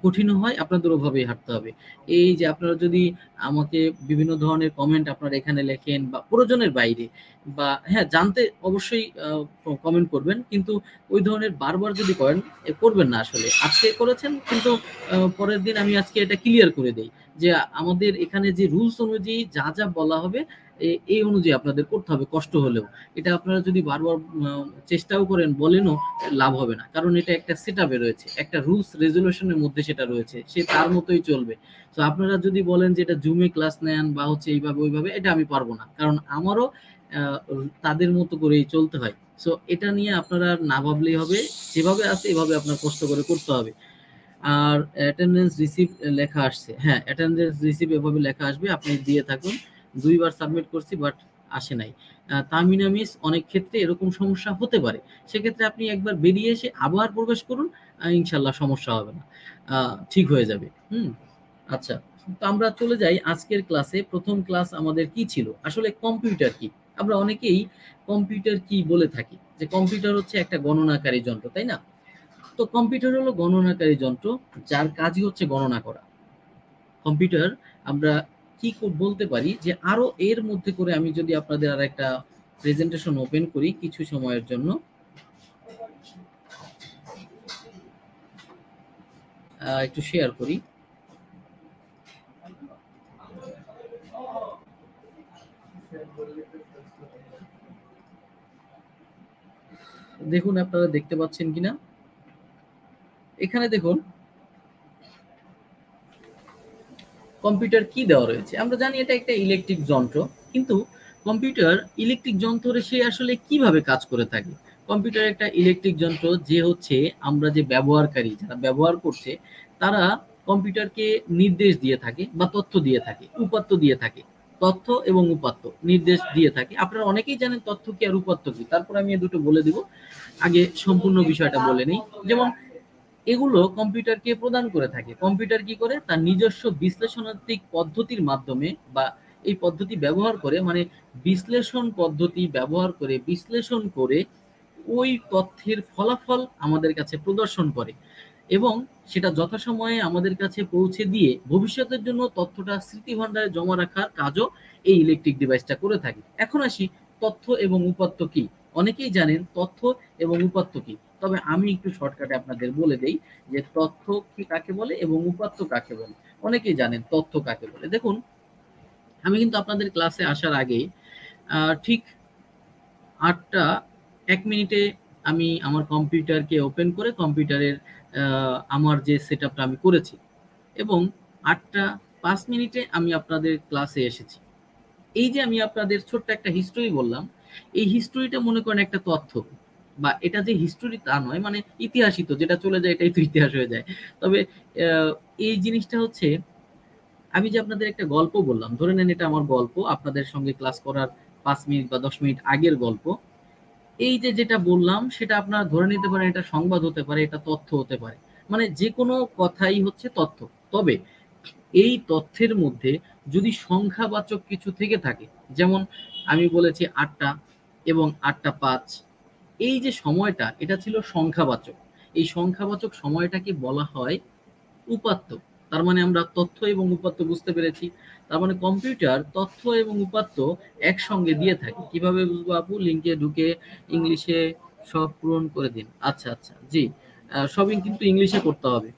কঠিন হয়, আপনাদের ওভাবেই হাঁটতে হবে। এই যে আপনারা যদি আমাকে বিভিন্ন ধরনের কমেন্ট আপনারা এখানে লেখেন বা প্রয়োজনের বাইরে, বা হ্যাঁ জানতে অবশ্যই কমেন্ট করবেন, কিন্তু ওই ধরনের বারবার যদি করেন, করবেন না। আসলে আজকে করেছেন, কিন্তু পরের দিন আমি আজকে এটা ক্লিয়ার করে দেই যে আমাদের এখানে যে রুলস অনুযায়ী যা যা বলা হবে, এই অনুযায়ী আপনাদের করতে হবে কষ্ট হলেও। এটা আপনারা যদি বারবার চেষ্টাও করেন, বলেনও, লাভ হবে না। কারণ এটা একটা সেট আপে রয়েছে, একটা রুলস রেজুলেশনের মধ্যে সেটা রয়েছে, সে তার মতোই চলবে। তো আপনারা যদি বলেন যে এটা জুমে ক্লাস নেন বা হচ্ছে এইভাবে ওইভাবে, এটা আমি পারবো না, কারণ আমারও তাদের মতো করেই চলতে হয়। সো এটা নিয়ে আপনারা না ভাবলেই হবে, যেভাবে আছে এভাবে আপনার কষ্ট করে করতে হবে। আর অ্যাটেন্ডেন্স রিসিভ লেখা আসছে, হ্যাঁ অ্যাটেন্ডেন্স রিসিভ এভাবে লেখা আসবে, আপনি দিয়ে থাকুন। 2 বার সাবমিট করছি বাট আসে নাই। তাহমিনা মিস, অনেক ক্ষেত্রে এরকম সমস্যা হতে পারে। সেক্ষেত্রে আপনি একবার বেরিয়ে এসে আবার প্রবেশ করুন, ইনশাল্লাহ সমস্যা হবে না, ঠিক হয়ে যাবে। আচ্ছা, তো আমরা চলে যাই আজকের ক্লাসে। প্রথম ক্লাস আমাদের কি ছিল? আসলে কম্পিউটার কি? আমরা অনেকেই কম্পিউটার কি বলে থাকি, যে কম্পিউটার হচ্ছে একটা গণনাকারী যন্ত্র, তাই না? তো কম্পিউটার হলো গণনাকারী যন্ত্র, যার কাজই হচ্ছে গণনা করা। কম্পিউটার আমরা কি বলতে পারি, যে আরো এর মধ্যে করে আমি যদি আপনাদের আর একটা প্রেজেন্টেশন ওপেন করি কিছু সময়ের জন্য, একটু শেয়ার করি। দেখুন আপনারা দেখতে পাচ্ছেন কিনা, এখানে দেখুন কম্পিউটার কি দেওয়া রয়েছে। আমরা জানি এটা একটা ইলেকট্রিক যন্ত্র, কিন্তু কম্পিউটার ইলেকট্রিক যন্ত্রে সে আসলে কিভাবে কাজ করে থাকে? কম্পিউটার একটা ইলেকট্রিক যন্ত্র, যে হচ্ছে আমরা যে ব্যবহারকারী যারা ব্যবহার করছে, তারা কম্পিউটারকে নির্দেশ দিয়ে থাকে বা তথ্য দিয়ে থাকে, উপাত্ত দিয়ে থাকে। তথ্য এবং উপাত্ত নির্দেশ দিয়ে থাকে। আপনারা অনেকেই জানেন তথ্য কি আর উপাত্ত কি, তারপর আমি এই দুটো বলে দিব। আগে সম্পূর্ণ বিষয়টা বলে নেই। যেমন এগুলো কম্পিউটারকে প্রদান করে থাকে। কম্পিউটার কি করে? তার নিজস্ব বিশ্লেষণাত্মক পদ্ধতির মাধ্যমে, বা এই পদ্ধতি ব্যবহার করে, মানে বিশ্লেষণ পদ্ধতি ব্যবহার করে বিশ্লেষণ করে ওই তথ্যের ফলাফল আমাদের কাছে প্রদর্শন করে, এবং সেটা যথাসময়ে আমাদের কাছে পৌঁছে দিয়ে ভবিষ্যতের জন্য তথ্যটা স্মৃতিভান্ডারে জমা রাখার কাজও এই ইলেকট্রিক ডিভাইসটা করে থাকে। এখন আসি তথ্য এবং উপাত্ত কি। অনেকেই জানেন তথ্য এবং উপাত্ত কি, তবে আমি একটু শর্টকাটে আপনাদের বলে দেই যে তথ্য কি কাকে বলে এবং উপাত্ত কাকে বলে। অনেকেই জানেন তথ্য কাকে বলে। দেখুন, আমি কিন্তু আপনাদের ক্লাসে আসার আগে ঠিক 8টা 1 মিনিটে আমি আমার কম্পিউটারকে ওপেন করে কম্পিউটারের আমার যে সেট আপটা আমি করেছি, এবং 8টা 5 মিনিটে আমি আপনাদের ক্লাসে এসেছি। এই যে আমি আপনাদের ছোট্ট একটা হিস্টোরি বললাম, এই হিস্টোরিটা মনে করেন একটা তথ্য, বা এটা যে হিস্টোরি তা নয়, মানে ইতিহাসই তো, যেটা চলে যায় এটাই তো ইতিহাস হয়ে যায়। তবে আহ, এই জিনিসটা হচ্ছে, আমি যে আপনাদের একটা গল্প বললাম, ধরে নেন এটা আমার গল্প, আপনাদের সঙ্গে ক্লাস করার 5 মিনিট বা 10 মিনিট আগের গল্প। এই যে যেটা বললাম সেটা আপনারা ধরে নিতে পারেন এটা সংবাদ হতে পারে, এটা তথ্য হতে পারে, মানে যে কোনো কথাই হচ্ছে তথ্য। তবে এই তথ্যের মধ্যে যদি সংখ্যাবাচক কিছু থেকে থাকে, যেমন আমি বলেছি 8টা এবং 8টা 5, এই যে সময়টা এটা ছিল সংখ্যাবাচক, এই সংখ্যাবাচক সময়টাকে বলা হয় উপাত্ত। তার মানে আমরা তথ্য এবং উপাত্ত বুঝতে পেরেছি। তার মানে কম্পিউটার তথ্য এবং উপাত্ত একসঙ্গে দিয়ে থাকে। কিভাবে বুঝবো আপু? লিঙ্কে ঢুকে ইংলিশে সব পূরণ করে দিন। আচ্ছা আচ্ছা, জি, সবই কিন্তু ইংলিশে করতে হবে।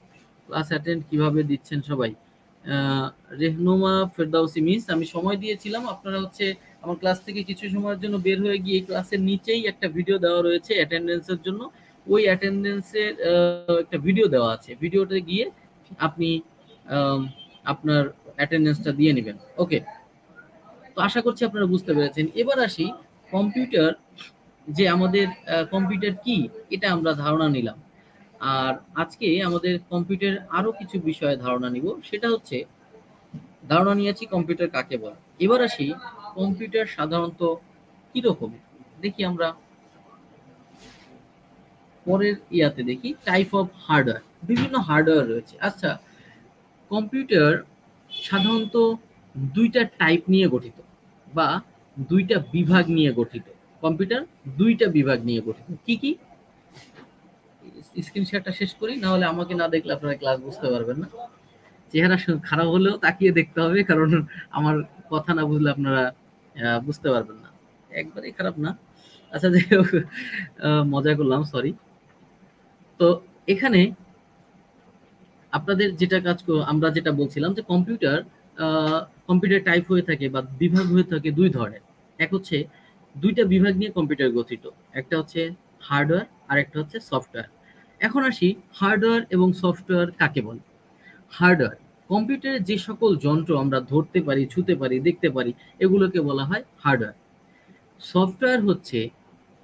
ক্লাস অ্যাটেন্ড কিভাবে দিচ্ছেন সবাই? আহ, রেহনুমা ফেরদাউসি মিস, আমি সময় দিয়েছিলাম, আপনারা হচ্ছে আমার ক্লাস থেকে কিছু সময়ের জন্য বের হয়ে গিয়ে ক্লাসের নিচেই একটা ভিডিও দেওয়া রয়েছে অ্যাটেন্ডেন্সের জন্য, ওই অ্যাটেন্ডেন্সের একটা ভিডিও দেওয়া আছে, ভিডিওতে গিয়ে আপনি আম, আপনার অ্যাটেন্ডেন্সটা দিয়ে নেবেন। ওকে, তো আশা করছি আপনারা বুঝতে পেরেছেন। এবার আসি কম্পিউটার, যে আমাদের কম্পিউটার কি, এটা আমরা ধারণা নিলাম। আর আজকে আমাদের কম্পিউটার আরো কিছু বিষয়ে ধারণা নিব, সেটা হচ্ছে ধারণা নিয়েছি কম্পিউটার কাকে বলে। এবার আসি কম্পিউটার সাধারণত কিরকম, দেখি আমরা পরের ইয়াতে দেখি। টাইপ অফ হার্ডওয়্যার, বিভিন্ন হার্ডওয়্যার রয়েছে। আচ্ছা, কম্পিউটার সাধারণত দুইটা টাইপ নিয়ে গঠিত, বা দুইটা বিভাগ নিয়ে গঠিত। কম্পিউটার দুইটা বিভাগ নিয়ে গঠিত। কি কি? স্ক্রিন শেয়ারটা শেষ করি, না হলে আমাকে না দেখলে আপনারা ক্লাস বুঝতে পারবেন না। চেহারা খারাপ হলেও তাকিয়ে দেখতে হবে, কারণ আমার কথা না বুঝলে আপনারা বুঝতে পারবেন না। একবারেই খারাপ না। আচ্ছা, যাই হোক, মজা করলাম, সরি। তো এখানে আপনাদের যেটা আমরা যেটা বলছিলাম যে কম্পিউটার, কম্পিউটার টাইপ হয়ে থাকে বা বিভাগ হয়ে থাকে দুই ধরনের। এক হচ্ছে দুইটা বিভাগ নিয়ে কম্পিউটার গঠিত, একটা হচ্ছে হার্ডওয়্যার আর একটা হচ্ছে সফটওয়্যার। এখন আসি হার্ডওয়্যার এবং সফটওয়্যার কাকে বলে। হার্ডওয়্যার, কম্পিউটারে যে সকল যন্ত্র আমরা ধরতে পারি, ছুঁতে পারি, দেখতে পারি, এগুলোকে বলা হয় হার্ডওয়্যার। সফটওয়্যার হচ্ছে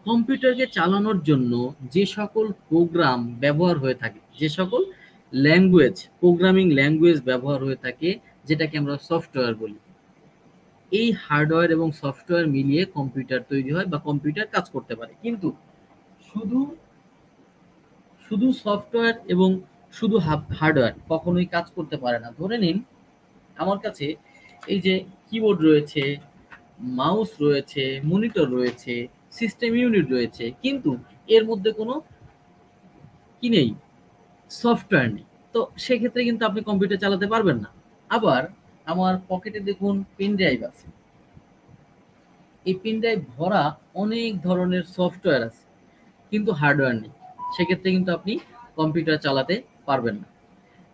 কম্পিউটারকে চালানোর জন্য যে সকল প্রোগ্রাম ব্যবহার হয়ে থাকে, যে সকল ল্যাঙ্গুয়েজ, প্রোগ্রামিং ল্যাঙ্গুয়েজ ব্যবহার হয়ে থাকে, যেটাকে আমরা সফটওয়্যার বলি। এই হার্ডওয়্যার এবং সফটওয়্যার মিলিয়ে কম্পিউটার তৈরি হয় বা কম্পিউটার কাজ করতে পারে। কিন্তু শুধু শুধু সফটওয়্যার এবং শুধু হার্ডওয়্যার কখনোই কাজ করতে পারে না। ধরে নিন আমার কাছে এই যে কিবোর্ড রয়েছে, মাউস রয়েছে, মনিটর রয়েছে, সিস্টেম ইউনিট রয়েছে, কিন্তু এর মধ্যে কোনো কি নেই, সফটওয়্যার নেই। তো সেক্ষেত্রে কিন্তু আপনি কম্পিউটার চালাতে পারবেন না। আবার আমার পকেটে দেখুন পেন ড্রাইভ আছে, এই পেন ড্রাইভ ভরা অনেক ধরনের সফটওয়্যার আছে, কিন্তু হার্ডওয়্যার নেই। সেক্ষেত্রে কিন্তু আপনি কম্পিউটার চালাতে পারবেন না।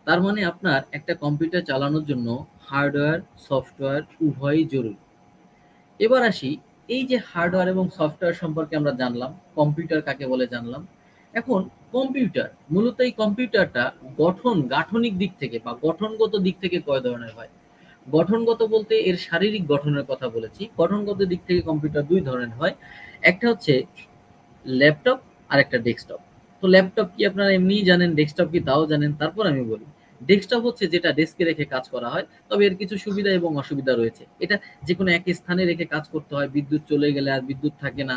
তার মানে আপনার একটা কম্পিউটার চালানোর জন্য হার্ডওয়্যার সফটওয়্যার উভয়ই জরুরি। এবার আসি, এই যে হার্ডওয়্যার এবং সফটওয়্যার সম্পর্কে আমরা জানলাম, কম্পিউটার কাকে বলে জানলাম। এখন কম্পিউটার মূলত, এই কম্পিউটারটা গাঠনিক দিক থেকে বা গঠনগত দিক থেকে কয় ধরনের হয়? গঠনগত বলতে এর শারীরিক গঠনের কথা বলেছি। গঠনগত দিক থেকে কম্পিউটার দুই ধরনের হয়, একটা হচ্ছে ল্যাপটপ আর একটা ডেস্কটপ। তো ল্যাপটপ কি আপনারা এমনিই জানেন, ডেস্কটপ কি তাও জানেন, তারপর আমি বলি। ডেস্কটপ হচ্ছে যেটা ডেস্কে রেখে কাজ করা হয়, তবে এর কিছু সুবিধা এবং অসুবিধা রয়েছে। এটা যে কোনো এক স্থানে রেখে কাজ করতে হয়, বিদ্যুৎ চলে গেলে আর বিদ্যুৎ থাকে না,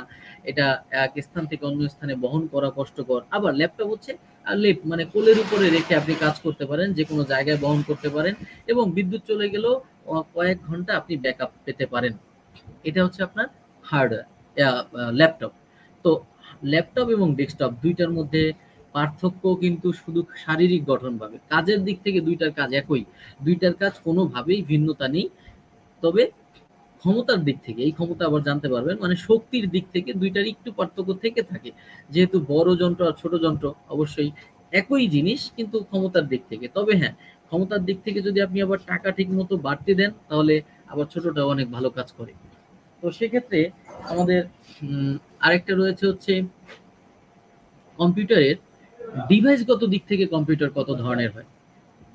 এটা এক স্থান থেকে অন্য স্থানে বহন করা কষ্টকর। আবার ল্যাপটপ হচ্ছে মানে কোলের উপরে রেখে আপনি কাজ করতে পারেন, যে কোনো জায়গায় বহন করতে পারেন, এবং বিদ্যুৎ চলে গেলেও কয়েক ঘন্টা আপনি ব্যাকআপ পেতে পারেন। এটা হচ্ছে আপনার হার্ডওয়্যার, ল্যাপটপ। তো ল্যাপটপ এবং ডেস্কটপ দুইটার মধ্যে পার্থক্য কিন্তু শুধু শারীরিক গঠন ভাবে, কাজের দিক থেকে দুইটার কাজ একই, দুইটার কাজ কোনোভাবেই ভিন্নতা নেই। তবে ক্ষমতার দিক থেকে, এই ক্ষমতা আবার জানতে পারবেন, মানে শক্তির দিক থেকে দুইটার একটু পার্থক্য থেকে থাকে। যেহেতু বড় যন্ত্র আর ছোট যন্ত্র অবশ্যই একই জিনিস, কিন্তু ক্ষমতার দিক থেকে। তবে হ্যাঁ, ক্ষমতার দিক থেকে যদি আপনি আবার টাকা ঠিক মতো বাড়তি দেন, তাহলে আবার ছোটটা অনেক ভালো কাজ করে। তো সেক্ষেত্রে আমাদের উম, আরেকটা রয়েছে হচ্ছে কম্পিউটারের ডিভাইসগত দিক থেকে কম্পিউটার কত ধরনের হয়।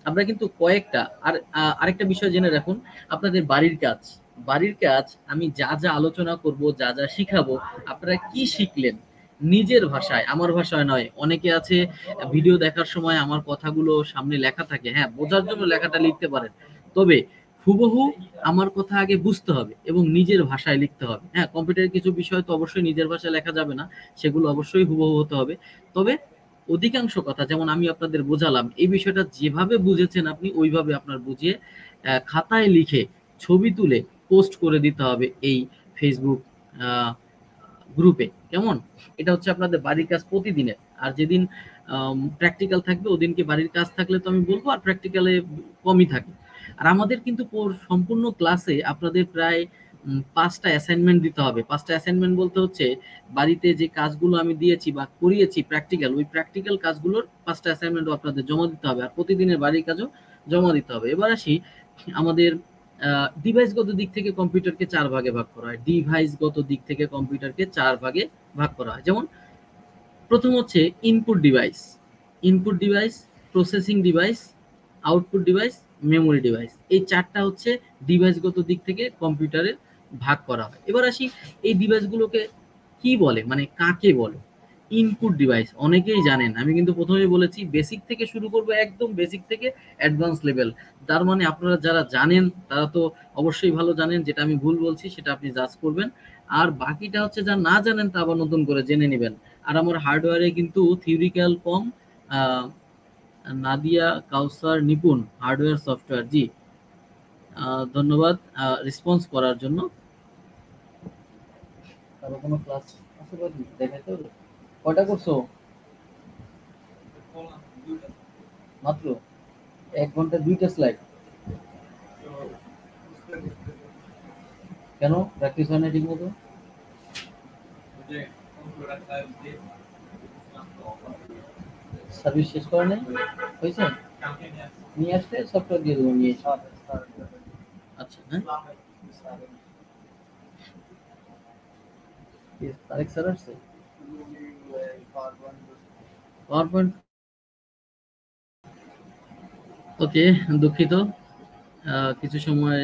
আমরা কিন্তু কয়েকটা, আর আরেকটা বিষয় জেনে রাখুন, আপনাদের বাড়ির কাজ, বাড়ির কাজ আমি যা যা আলোচনা করব, যা যা শিখাবো, আপনারা কি শিখলেন নিজের ভাষায়, আমার ভাষায় নয়। অনেকে আছে ভিডিও দেখার সময় আমার কথাগুলো সামনে লেখা থাকে, হ্যাঁ বোঝার জন্য লেখাটা লিখতে পারেন, তবে হুবহু আমার কথা আগে বুঝতে হবে এবং নিজের ভাষায় লিখতে হবে। হ্যাঁ, কম্পিউটারের কিছু বিষয় তো অবশ্যই নিজের ভাষায় লেখা যাবে না, সেগুলো অবশ্যই হুবহু হতে হবে। তবে অধিকাংশ কথা যেমন আমি আপনাদের বোঝালাম, এই বিষয়টা যেভাবে বুঝেছেন আপনি ওইভাবে আপনার বুঝিয়ে খাতায় লিখে ছবি তুলে পোস্ট করে দিতে হবে এই ফেসবুক গ্রুপে। কেমন? এটা হচ্ছে আপনাদের বাড়ির কাজ প্রতিদিনের। আর যেদিন প্র্যাকটিক্যাল থাকবে ওদিনকে বাড়ির কাজ থাকলে তো আমি বলবো, আর প্র্যাকটিক্যালে কমই থাকে। আর আমাদের কিন্তু সম্পূর্ণ ক্লাসে আপনাদের প্রায় 5টা অ্যাসাইনমেন্ট দিতে হবে। 5টা অ্যাসাইনমেন্ট বলতে হচ্ছে বাড়িতে যে কাজগুলো আমি দিয়েছি বা করিয়েছি প্র্যাকটিক্যাল, ওই প্র্যাকটিক্যাল কাজগুলোর 5টা অ্যাসাইনমেন্টও আপনাদের জমা দিতে হবে, আর প্রতিদিনের বাড়ির কাজও জমা দিতে হবে। এবার আসি আমাদের ডিভাইসগত দিক থেকে কম্পিউটারকে 4 ভাগে ভাগ করা হয়। ডিভাইসগত দিক থেকে কম্পিউটারকে 4 ভাগে ভাগ করা হয়। যেমন প্রথম হচ্ছে input device, input device, processing device, output device, memory device. এই 4টা হচ্ছে ডিভাইসগত দিক থেকে কম্পিউটারের ভাগ করা হয়। এবার আসি এই ডিভাইসগুলোকে কি বলে, মানে কাকে বলে। ইনপুট ডিভাইস অনেকেই জানেন, আমি কিন্তু প্রথমেই বলেছি বেসিক থেকে শুরু করবো, একদম বেসিক থেকে অ্যাডভান্স লেভেল। তার মানে আপনারা যারা জানেন তারা তো অবশ্যই ভালো জানেন, যেটা আমি ভুল বলছি সেটা আপনি জাজ করবেন। আর বাকিটা হচ্ছে যা না জানেন তা আবার নতুন করে জেনে নেবেন। আর আমার হার্ডওয়্যারে কিন্তু থিওরিক্যাল কম। আহ, নাদিয়া কাউসার নিপুণ, হার্ডওয়্যার সফটওয়্যার, জি ধন্যবাদ রেসপন্স করার জন্য। কারো কোনো ক্লাস আছে বাকি দেখাইতে হবে? কয়টা করছো? মাত্র 1 ঘন্টা 2টা স্লাইড? কেন প্র্যাকটিস হয় না ঠিক মতো? সার্ভিস শেষ করে নাই হয়েছে? নিয়ে আসলে সফটওয়্যার দিয়ে দেবো, নিয়ে এসে। আচ্ছা, হ্যাঁ তারেক স্যার আসছে? পাওয়ার পয়েন্ট, ওকে, দুঃখিত। কিছু সময়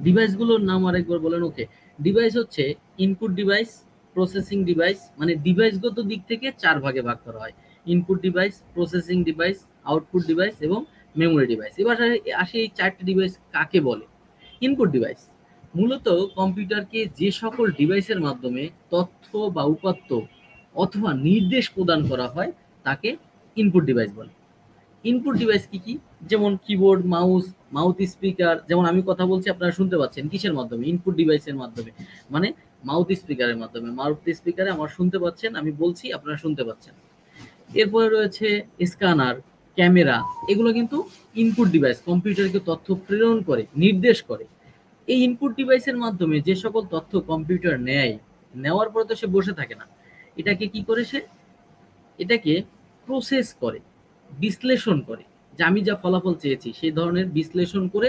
ডিভাইসগুলোর নাম আরেকবার বলেন। ওকে, ডিভাইস হচ্ছে ইনপুট ডিভাইস, প্রসেসিং ডিভাইস, মানে ডিভাইসগত দিক থেকে 4 ভাগে ভাগ করা হয়। Input device, processing device, output device এবং মেমোরি ডিভাইস। এবার আসি এই 4টি ডিভাইস কাকে বলে। ইনপুট ডিভাইস মূলত কম্পিউটারকে যে সকল ডিভাইসের মাধ্যমে তথ্য বা উপাত্ত অথবা নির্দেশ প্রদান করা হয় তাকে ইনপুট ডিভাইস বলে। ইনপুট ডিভাইস কি কি? যেমন কিবোর্ড, মাউস, মাউথ স্পিকার। যেমন আমি কথা বলছি আপনারা শুনতে পাচ্ছেন কিসের মাধ্যমে? ইনপুট ডিভাইসের মাধ্যমে, মানে মাউথ স্পিকারের মাধ্যমে। মাউথ স্পিকারে আমার শুনতে পাচ্ছেন, আমি বলছি আপনারা শুনতে পাচ্ছেন। এরপরে রয়েছে স্ক্যানার, ক্যামেরা। এগুলো কিন্তু ইনপুট ডিভাইস, কম্পিউটারকে তথ্য প্রেরণ করে, নির্দেশ করে। এই ইনপুট ডিভাইসের মাধ্যমে যে সকল তথ্য কম্পিউটার নেয়, নেওয়ার পরে তো সে বসে থাকে না, এটাকে কি করে সে, এটাকে প্রসেস করে, বিশ্লেষণ করে, যে আমি যা ফলাফল চেয়েছি সেই ধরনের বিশ্লেষণ করে,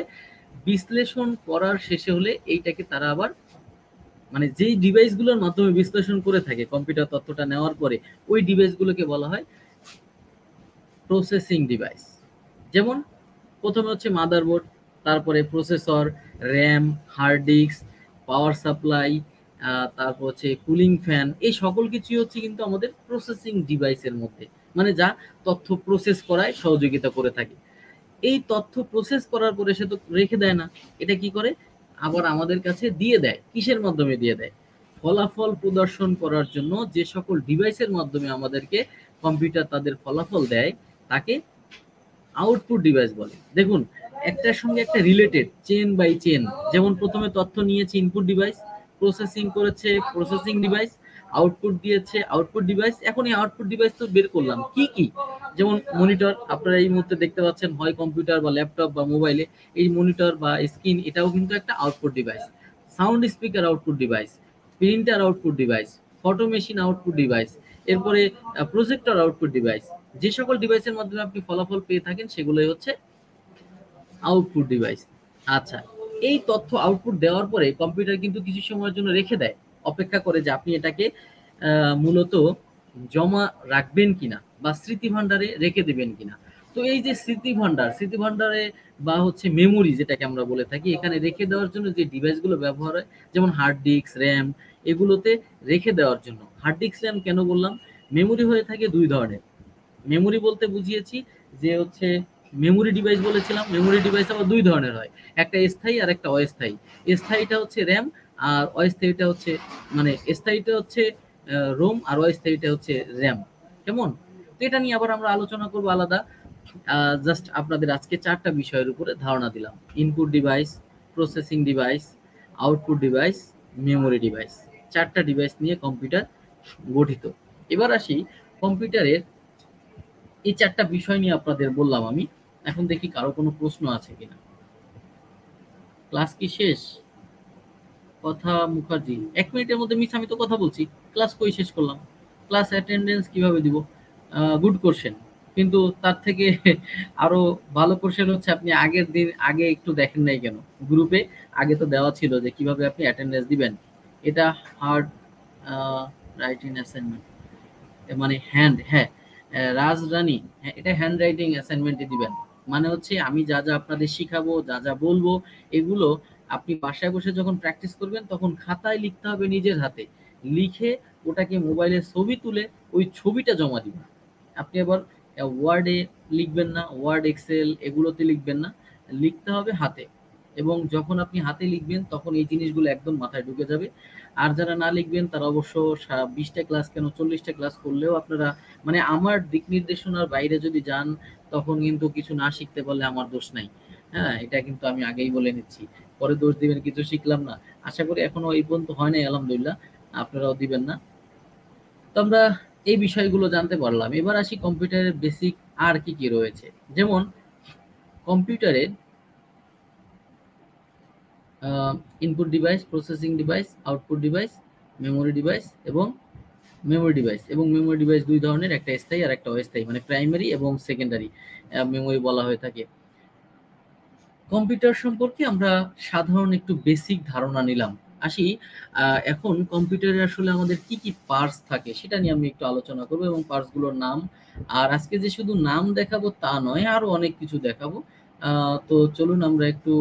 বিশ্লেষণ করার শেষে হলে এইটাকে তারা আবার, মানে যেই ডিভাইসগুলোর মাধ্যমে বিশ্লেষণ করে থাকে কম্পিউটার তথ্যটা নেওয়ার পরে, ওই ডিভাইসগুলোকে বলা হয় প্রসেসিং ডিভাইস। যেমন প্রথমে হচ্ছে মাদারবোর্ড, তারপরে processor, RAM, hard disk, power supply, তারপর হচ্ছে কুলিং ফ্যান। এই সকল কিছুই হচ্ছে কিন্তু আমাদের প্রসেসিং ডিভাইসের মধ্যে, মানে যা তথ্য প্রসেস করায় সহযোগিতা করে থাকে। এই তথ্য প্রসেস করার পরে সে তো রেখে দেয় না, এটা কি করে, আবার আমাদের কাছে দিয়ে দেয়। কিসের মাধ্যমে দিয়ে দেয়? ফলাফল প্রদর্শন করার জন্য যে সকল ডিভাইসের মাধ্যমে আমাদেরকে কম্পিউটার তাদের ফলাফল দেয় তাকে আউটপুট ডিভাইস বলে। দেখুন, একটার সঙ্গে একটা রিলেটেড, চেন বাই চেন। যেমন প্রথমে তথ্য নিয়েছে ইনপুট ডিভাইস, প্রসেসিং করেছে প্রসেসিং ডিভাইস, আউটপুট দিয়েছে আউটপুট ডিভাইস। এখন এই আউটপুট ডিভাইস তো বের করলাম কি কি। যেমন মনিটর, আপনারা এই মুহূর্তে দেখতে পাচ্ছেন হয় কম্পিউটার বা ল্যাপটপ বা মোবাইলে, এই মনিটর বা স্ক্রিন এটাও কিন্তু একটা output device. Sound speaker output device, printer output device, photo machine output device, এরপরে প্রজেক্টর আউটপুট ডিভাইস। যে সকল ডিভাইসের মাধ্যমে আপনি ফলাফল পেয়ে থাকেন সেগুলোই হচ্ছে আউটপুট ডিভাইস। আচ্ছা, এই তথ্য আউটপুট দেওয়ার পরে কম্পিউটার কিন্তু কিছু সময়ের জন্য রেখে দেয়, অপেক্ষা করে যে আপনি এটাকে মূলত জমা রাখবেন কিনা বা স্মৃতি ভান্ডারে রেখে দেবেন কিনা। তো এই যে স্মৃতি ভান্ডারে বা হচ্ছে মেমোরি যেটাকে আমরা বলে থাকি, এখানে রেখে দেওয়ার জন্য যে ডিভাইসগুলো ব্যবহার হয়, যেমন হার্ড ডিস্ক, র্যাম, এগুলোতে রেখে দেওয়ার জন্য। হার্ড ডিস্ক, র্যাম কেন বললাম? মেমোরি হয়ে থাকে দুই ধরনের। মেমোরি বলতে বুঝিয়েছি যে হচ্ছে মেমোরি ডিভাইস বলেছিলাম, মেমোরি ডিভাইস আবার দুই ধরনের হয়, একটা স্থায়ী আর একটা অস্থায়ী। স্থায়ীটা হচ্ছে র্যাম, আর অস্থায়ীটা হচ্ছে মানে স্থায়ীটা হচ্ছে রোম, আর অস্থায়ীটা হচ্ছে র্যাম। কেমন? তো এটা নিয়ে আবার আমরা আলোচনা করবো আলাদা। জাস্ট আপনাদের আজকে চারটা বিষয়ের উপরে ধারণা দিলাম: input device, processing device, output device, memory device. চারটা ডিভাইস নিয়ে কম্পিউটার গঠিত। এবার আসি কম্পিউটারের এই চারটা বিষয় নিয়ে আপনাদের বললাম আমি। এখন দেখি কারো কোনো প্রশ্ন আছে কিনা। ক্লাস কি শেষ? কথা মুখার্জি, 1 মিনিটের মধ্যে মিস, আমি তো কথা বলছি। ক্লাস কই শেষ করলাম? ক্লাস অ্যাটেন্ডেন্স কিভাবে দিব? গুড কোশ্চেন, কিন্তু তার থেকে আরো ভালো কোশ্চেন হচ্ছে আপনি আগের দিন আগে একটু দেখেন নাই কেন গ্রুপে? আগে তো দেওয়া ছিল যে কিভাবে আপনি অ্যাটেন্ডেন্স দিবেন। এটা হার্ড রাইটিং অ্যাসাইনমেন্ট, মানে হ্যান্ড, হ্যাঁ, রাজরানী, হ্যাঁ, এটা হ্যান্ড রাইটিং অ্যাসাইনমেন্টে দিবেন। মানে হচ্ছে আমি যা যা আপনাদের শিখাবো, যা যা বলবো, এগুলো আপনি বাসায় বসে যখন প্র্যাকটিস করবেন তখন খাতায় লিখতে হবে নিজের হাতে। লিখে ওটাকে মোবাইলে ছবি তুলে ওই ছবিটা জমা দিবেন। আপনি আবার ওয়ার্ডে লিখবেন না, ওয়ার্ড এক্সেল এগুলোতে লিখবেন না, লিখতে হবে হাতে। এবং যখন আপনি হাতে লিখবেন তখন এই জিনিসগুলো একদম মাথায় ঢুকে যাবে। আর যারা না লিখবেন তারা অবশ্য 20টা ক্লাস কেন 40টা ক্লাস করলেও আপনারা, মানে আমার দিক নির্দেশনার বাইরে যদি যান তখন কিন্তু কিছু না শিখতে পারলে আমার দোষ নাই। হ্যাঁ, এটা কিন্তু আমি আগেই বলে নিচ্ছি। পরে দোষ দিবেন কিছু শিখলাম না। আশা করি এখনো এই পর্যন্ত হয় নাই, আলহামদুলিল্লাহ। আপনারাও দিবেন না। তো আমরা এই বিষয়গুলো জানতে পারলাম। এবার আসি কম্পিউটারের বেসিক আর কি কি রয়েছে। যেমন কম্পিউটারের input device, processing device, output device, memory device এবং মেমোরি ডিভাইস দুই ধরনের, একটা স্থায়ী আর একটা অস্থায়ী, মানে প্রাইমারি এবং সেকেন্ডারি মেমোরি বলা হয়ে থাকে। কম্পিউটার সম্পর্কে আমরা সাধারণ একটু বেসিক ধারণা নিলাম। আসি এখন কম্পিউটারে আসলে আমাদের কি কি পার্টস থাকে সেটা নিয়ে আমি একটু আলোচনা করবো, এবং পার্টস গুলোর নাম। আর আজকে যে শুধু নাম দেখাবো তা নয়, আরো অনেক কিছু দেখাবো। তো চলুন আমরা একটু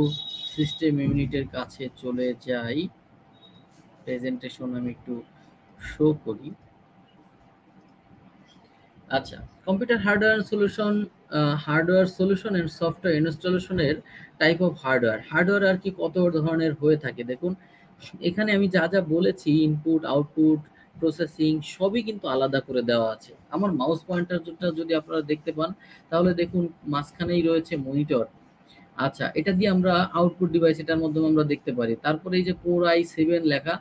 সিস্টেম ইউনিটের কাছে চলে যাই। প্রেজেন্টেশন আমি একটু শো করি। আচ্ছা, computer hardware solution and software ইনস্টলেশনের টাইপ অফ হার্ডওয়্যার আর কি কত ধরনের হয়ে থাকে দেখুন। এখানে আমি যা যা বলেছি, ইনপুট, আউটপুট, প্রসেসিং, সবই কিন্তু আলাদা করে দেওয়া আছে। আমার মাউস পয়েন্টারটা যদি আপনারা দেখতে পান তাহলে দেখুন মাঝখানেই রয়েছে মনিটর। আচ্ছা, এটা দিয়ে আমরা আউটপুট ডিভাইস, এটার মাধ্যমে আমরা দেখতে পারি। তারপরে এই যে 4i7 লেখা,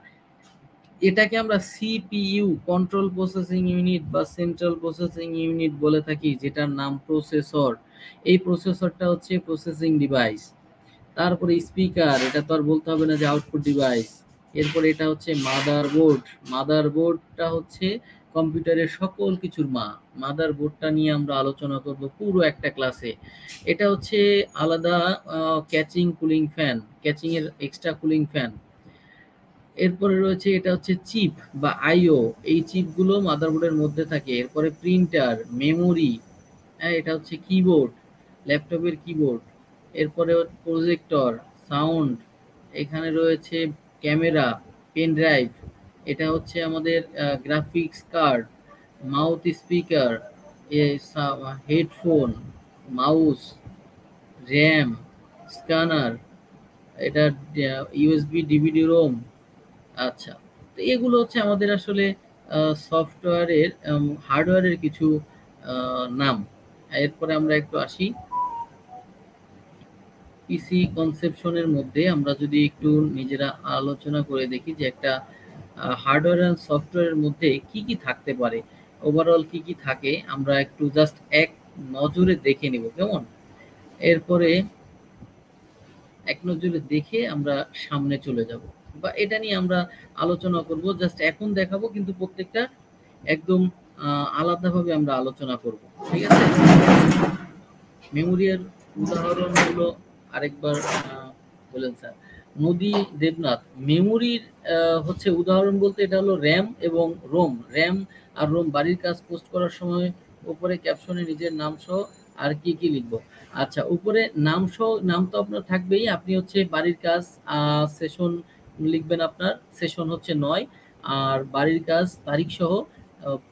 এটাকে আমরা সিপিইউ, কন্ট্রোল প্রসেসিং ইউনিট বা সেন্ট্রাল প্রসেসিং ইউনিট বলে থাকি, যেটার নাম প্রসেসর। এই প্রসেসরটা হচ্ছে প্রসেসিং ডিভাইস। তারপরে স্পিকার, এটা তো আর বলতে হবে না যে আউটপুট ডিভাইস। এরপরে এটা হচ্ছে মাদারবোর্ড। মাদারবোর্ডটা হচ্ছে কম্পিউটারের সকল কিছুর মা। মাদারবোর্ডটা নিয়ে আমরা আলোচনা করব পুরো একটা ক্লাসে। এটা হচ্ছে আলাদা ক্যাচিং কুলিং ফ্যান, ক্যাচিং এর এক্সট্রা কুলিং ফ্যান। এরপরে রয়েছে এটা হচ্ছে চিপ বা আইও, এই চিপগুলো মাদারবোর্ডের মধ্যে থাকে। এরপরে প্রিন্টার, মেমোরি, হ্যাঁ, এটা হচ্ছে কিবোর্ড, ল্যাপটপের কিবোর্ড। এরপরে প্রজেক্টর, সাউন্ড, এখানে রয়েছে ক্যামেরা, পেন ড্রাইভ, এটা হচ্ছে আমাদের graphics card, mouth speaker, headphone, mouse, RAM, scanner, এটা ইউএসবি ডিভিডি রোম। আচ্ছা, তো এগুলো হচ্ছে আমাদের আসলে সফটওয়্যারের হার্ডওয়্যারের কিছু নাম। এরপরে আমরা একটু আসি পিসি কনসেপশনের মধ্যে। আমরা যদি একটু নিজেরা আলোচনা করে দেখি যে একটা হার্ডওয়্যার এন্ড সফটওয়্যারের মধ্যে কি কি থাকতে পারে, ওভারঅল কি কি থাকে, আমরা একটু জাস্ট এক নজরে দেখে নিব, কেমন? এরপরে এক নজরে দেখে আমরা সামনে চলে যাব, বা এটা নিয়ে আমরা আলোচনা করব। জাস্ট এখন দেখাবো, কিন্তু প্রত্যেকটা একদম আলাদাভাবে আমরা আলোচনা করব, ঠিক আছে? মেমোরিয়ার উদাহরণ হলো, আরেকবার বলেন স্যার। নদী দেবনাথ, মেমোরির হচ্ছে উদাহরণ বলতে এটা হলো র্যাম এবং রোম। র্যাম আর রোম, বাড়ির কাজ পোস্ট করার সময় উপরে ক্যাপশনে নিজের নাম সহ আর কি কি লিখবো? আচ্ছা, উপরে নাম সহ, নাম তো আপনার থাকবেই। আপনি হচ্ছে বাড়ির কাজ সেশন লিখবেন, আপনার সেশন হচ্ছে ৯, আর বাড়ির কাজ তারিখ সহ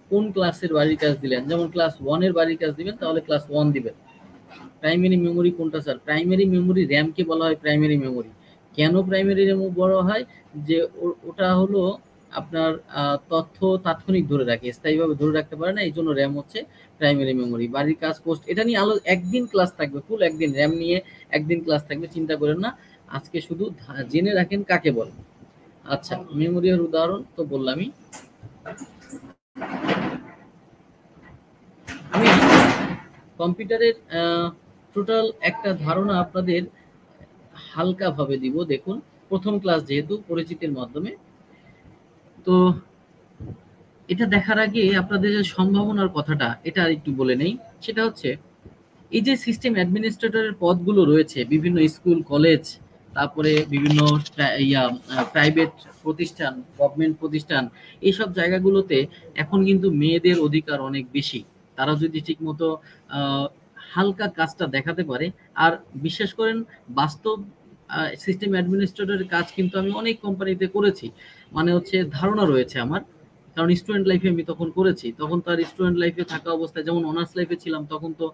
কোন ক্লাসের বাড়ির কাজ দিলেন। যেমন ক্লাস 1 এর বাড়ির কাজ দিবেন, তাহলে ক্লাস 1 দিবেন। প্রাইমারি মেমোরি কোনটা স্যার? প্রাইমারি মেমোরি র্যামকে বলা হয় প্রাইমারি মেমোরি। কেন প্রাইমারি র্যাম বলা হয়? যে ওটা হলো আপনার তথ্য তাৎক্ষণিক ধরে রাখে, স্থায়ীভাবে ধরে রাখতে পারে না, এই জন্য র্যাম হচ্ছে প্রাইমারি মেমোরি। বাড়ির কাজ পোস্ট এটা নিয়ে আলো একদিন ক্লাস থাকবে, ফুল একদিন র্যাম নিয়ে একদিন ক্লাস থাকবে, চিন্তা করেন না। আজকে শুধু জেনে রাখেন কাকে বলে। আচ্ছা, মেমোরিয়ার উদাহরণ তো বললামই। আমি কম্পিউটারের টোটাল একটা ধারণা আপনাদের হালকাভাবে দিব। দেখুন, প্রথম ক্লাস যেহেতু পরিচিতির মাধ্যমে, তো এটা দেখার আগে আপনাদের যে সম্ভাবনার কথাটা এটা একটু বলে নেই। সেটা হচ্ছে এই যে সিস্টেম অ্যাডমিনিস্ট্রেটরের পদগুলো রয়েছে বিভিন্ন স্কুল কলেজ, তারপরে বিভিন্ন প্রাইভেট প্রতিষ্ঠান, গভর্নমেন্ট প্রতিষ্ঠান, এইসব জায়গাগুলোতে এখন কিন্তু মেয়েদের অধিকার অনেক বেশি। তারা যদি ঠিক মতো হালকা কাজটা দেখাতে পারে, আর বিশ্বাস করেন বাস্তব সিস্টেম অ্যাডমিনিস্ট্রেটরের কাজ কিন্তু আমি অনেক কোম্পানিতে করেছি, মানে হচ্ছে ধারণা রয়েছে আমার। কারণ স্টুডেন্ট লাইফে আমি তখন করেছি, তখন তার স্টুডেন্ট লাইফে থাকা অবস্থায়, যেমন অনার্স লাইফে ছিলাম, তখন তো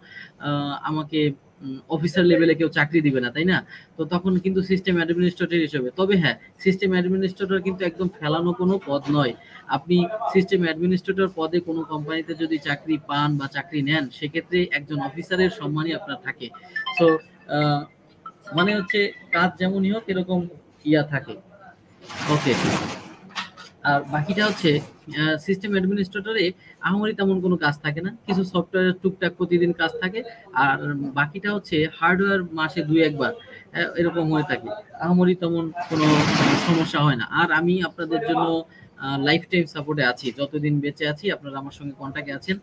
আমাকে অফিসার লেভেলে কেউ চাকরি দিবে না, তাই না? তো তখন কিন্তু সিস্টেম অ্যাডমিনিস্ট্রেটর হিসেবে, তবে হ্যাঁ, সিস্টেম অ্যাডমিনিস্ট্রেটর কিন্তু একদম ফেলানো কোনো পদ নয়। আপনি সিস্টেম অ্যাডমিনিস্ট্রেটর পদে কোনো কোম্পানিতে যদি চাকরি পান বা চাকরি নেন, সেক্ষেত্রে একজন অফিসারের সম্মানই আপনার থাকে। সো মানে হচ্ছে কাজ যেমনই হোক এরকম থাকে। ওকে। আর বাকিটা হচ্ছে সিস্টেম অ্যাডমিনিস্ট্রেটরে আহামরি তেমন কোনো কাজ থাকে না, কিছু সফটওয়্যারের টুকটাক প্রতিদিন কাজ থাকে। আর বাকিটা হচ্ছে হার্ডওয়্যার মাসে ২-১ বার এরকম হয়ে থাকে। আহামরি তেমন কোনো সমস্যা হয় না। আর আমি আপনাদের জন্য লাইফ টাইম সাপোর্টে আছি, যতদিন বেঁচে আছি আপনারা আমার সঙ্গে কন্ট্যাক্টে আছেন।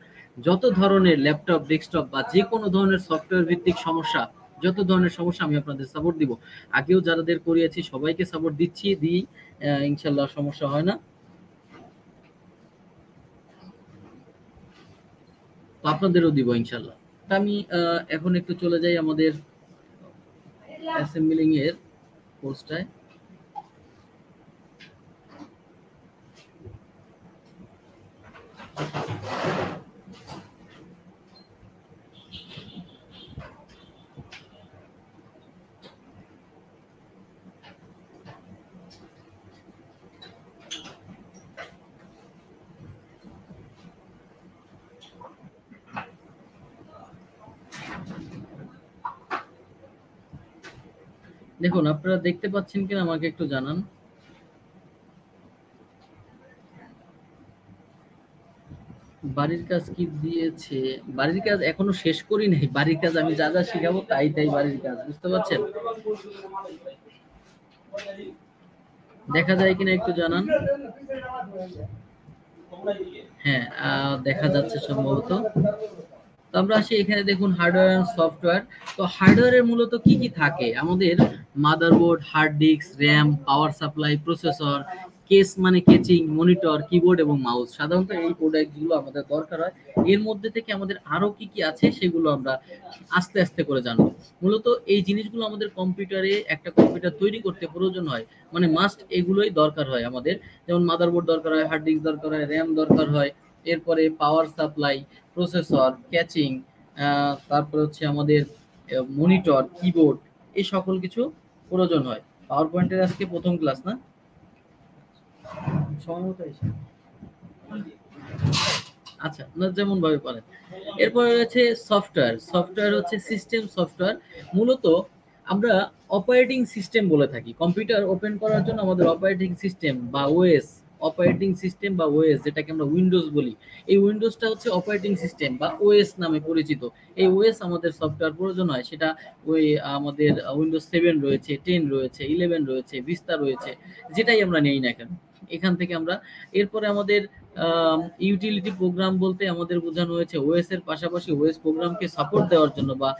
যত ধরনের ল্যাপটপ, ডেস্কটপ বা যে কোনো ধরনের সফটওয়্যার ভিত্তিক সমস্যা, যত ধরনের সমস্যা আমি আপনাদের সাপোর্ট দিব। আগেও যাদের করিয়েছি সবাইকে সাপোর্ট দিই। ইনশাল্লাহ সমস্যা হয় না। তো আপনাদেরও দিব ইনশাল্লাহ। আমি এখন একটু চলে যাই আমাদের অ্যাসেম্বলিং এর কোর্সটায়। দেখুন, আপনারা দেখতে পাচ্ছেন কিনা আমাকে একটু জানান। বাড়ির কাজ কি দিয়েছে? বাড়ির কাজ এখনো শেষ করি নাই। বাড়ির কাজ আমি যা যা শিখাবো তাই তাই বাড়ির কাজ, বুঝতে পারছেন? দেখা যায় কিনা একটু জানান। হ্যাঁ, দেখা যাচ্ছে সম্ভবত। তো আমরা আসি এখানে, দেখুন হার্ডওয়্যার এন্ড সফটওয়্যার। তো হার্ডওয়্যারের মূলত কি কি থাকে আমাদের? Motherboard, hard disk, RAM, power supply, processor, case মানে কেচিং, মনিটর, কিবোর্ড এবং মাউস। সাধারণত এই প্রোডাক্টগুলো আমাদের দরকার হয়। এর মধ্যে থেকে আমাদের আরো কি কি আছে সেগুলো আমরা আস্তে আস্তে করে জানবো। মূলত এই জিনিসগুলো আমাদের কম্পিউটারে, একটা কম্পিউটার তৈরি করতে প্রয়োজন হয়, মানে মাস্ট এগুলোই দরকার হয় আমাদের। যেমন মাদারবোর্ড দরকার হয়, হার্ড ডিস্ক দরকার হয়, র্যাম দরকার হয়, এরপরে পাওয়ার সাপ্লাই, প্রসেসর, ক্যাচিং, তারপর হচ্ছে আমাদের মনিটর, কিবোর্ড, এই সকল কিছু প্রয়োজন হয়। পাওয়ার পয়েন্টের আজকে প্রথম ক্লাস না? সময় মতো এসে। আচ্ছা, না যেমন ভাবে পারেন। এরপরে রয়েছে সফটওয়্যার। সফটওয়্যার হচ্ছে সিস্টেম সফটওয়্যার। মূলত আমরা অপারেটিং সিস্টেম বলে থাকি। কম্পিউটার ওপেন করার জন্য আমাদের অপারেটিং সিস্টেম বা ওএস, অপারেটিং সিস্টেম বা ওএস যেটাকে আমরা উইন্ডোজ বলি, এই উইন্ডোজটা হচ্ছে অপারেটিং সিস্টেম বা ওএস নামে পরিচিত। এই ওএস আমাদের সফটওয়্যার প্রয়োজন হয়, সেটা ওই আমাদের উইন্ডোজ 7 রয়েছে, 10 রয়েছে, 11 রয়েছে, ভিস্তা রয়েছে, যেটাই আমরা নেই না কেন এখান থেকে আমরা। এরপরে আমাদের ইউটিলিটি প্রোগ্রাম বলতে আমাদের বোঝানো হয়েছে ওএস এর পাশাপাশি ওএস প্রোগ্রামকে সাপোর্ট দেওয়ার জন্য বা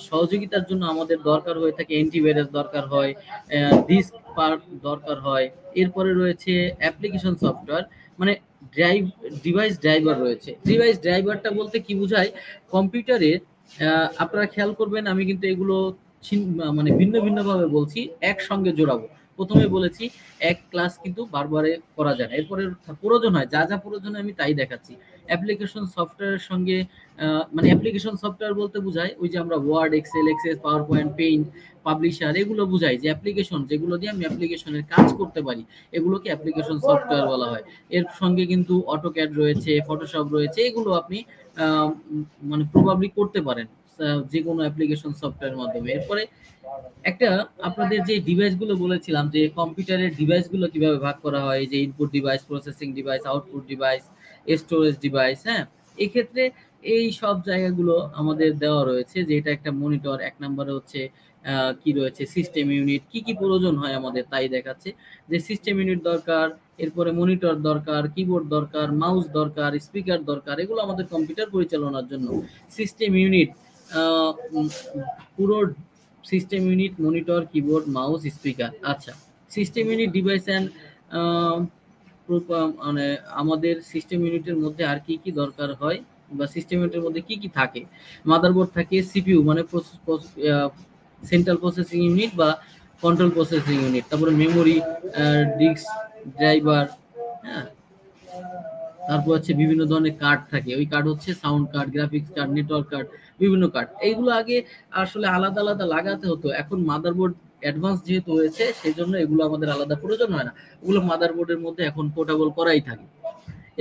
সহযোগিতার জন্য আমাদের দরকার হয়ে থাকে অ্যান্টিভাইরাস দরকার হয়, ডিস্ক পার্ট দরকার হয়। এরপরে রয়েছে অ্যাপ্লিকেশন সফটওয়্যার, মানে ডিভাইস ড্রাইভার রয়েছে। ডিভাইস ড্রাইভারটা বলতে কি বোঝায়? কম্পিউটারের আপনারা খেয়াল করবেন, আমি কিন্তু এগুলো মানে ভিন্ন ভিন্ন ভাবে বলছি, একসঙ্গে জোড়াবো। প্রথমে বলেছি এক ক্লাস কিন্তু বারবারে করা যায় না, এরপরে প্রয়োজন হয়, যা যা প্রয়োজন আমি তাই দেখাচ্ছি। অ্যাপ্লিকেশন সফটওয়্যারের সঙ্গে মানে অ্যাপ্লিকেশন সফটওয়্যার বলতে বোঝায় ওই যে আমরা Word, Excel, Access, PowerPoint, Paint, Publisher, এগুলো বোঝাই যে অ্যাপ্লিকেশন যেগুলো দিয়ে আমি অ্যাপ্লিকেশনের কাজ করতে পারি, এগুলোকে অ্যাপ্লিকেশন সফটওয়্যার বলা হয়। এর সঙ্গে কিন্তু অটোক্যাড রয়েছে, ফটোশপ রয়েছে, এগুলো আপনি মানে প্রবাবলি করতে পারেন যে কোনো অ্যাপ্লিকেশন সফটওয়্যারের মাধ্যমে। এরপরে একটা আপনাদের যে ডিভাইস গুলো বলেছিলাম, যে কম্পিউটারের ডিভাইস গুলো কিভাবে ভাগ করা হয়, যে input device, processing device, output device, storage device. হ্যাঁ, এক্ষেত্রে এই সব জায়গাগুলো আমাদের দেওয়া রয়েছে, যে এটা একটা মনিটর, এক নম্বরে হচ্ছে কি রয়েছে সিস্টেম ইউনিট, কি কি প্রয়োজন হয় আমাদের তাই দেখাচ্ছে, যে সিস্টেম ইউনিট দরকার, এরপরে মনিটর দরকার, কিবোর্ড দরকার, মাউস দরকার, স্পিকার দরকার, এগুলো আমাদের কম্পিউটার পরিচালনার জন্য। সিস্টেম ইউনিট পুরো system unit, monitor, keyboard, mouse, speaker. আচ্ছা, সিস্টেম ইউনিট ডিভাইস অ্যান্ড মানে আমাদের সিস্টেম ইউনিটের মধ্যে আর কি কি দরকার হয়, বা সিস্টেম ইউনিটের মধ্যে কি কি থাকে। মাদারবোর্ড থাকে, সিপিইউ মানে সেন্ট্রাল প্রসেসিং ইউনিট বা কন্ট্রোল প্রসেসিং ইউনিট, তারপরে মেমোরি, ডিস্ক, ড্রাইভার। হ্যাঁ, তারপর হচ্ছে বিভিন্ন ধরনের কার্ড থাকে, ওই কার্ড হচ্ছে sound card, graphics card, network card, বিভিন্ন কার্ড। এইগুলো আগে আসলে আলাদা আলাদা লাগাতে হতো, এখন মাদারবোর্ড অ্যাডভান্স যেহেতু হয়েছে সেই জন্য এগুলো আমাদের আলাদা প্রয়োজন হয় না, ওগুলো মাদারবোর্ডের মধ্যে এখন পোর্টেবল করাই থাকে।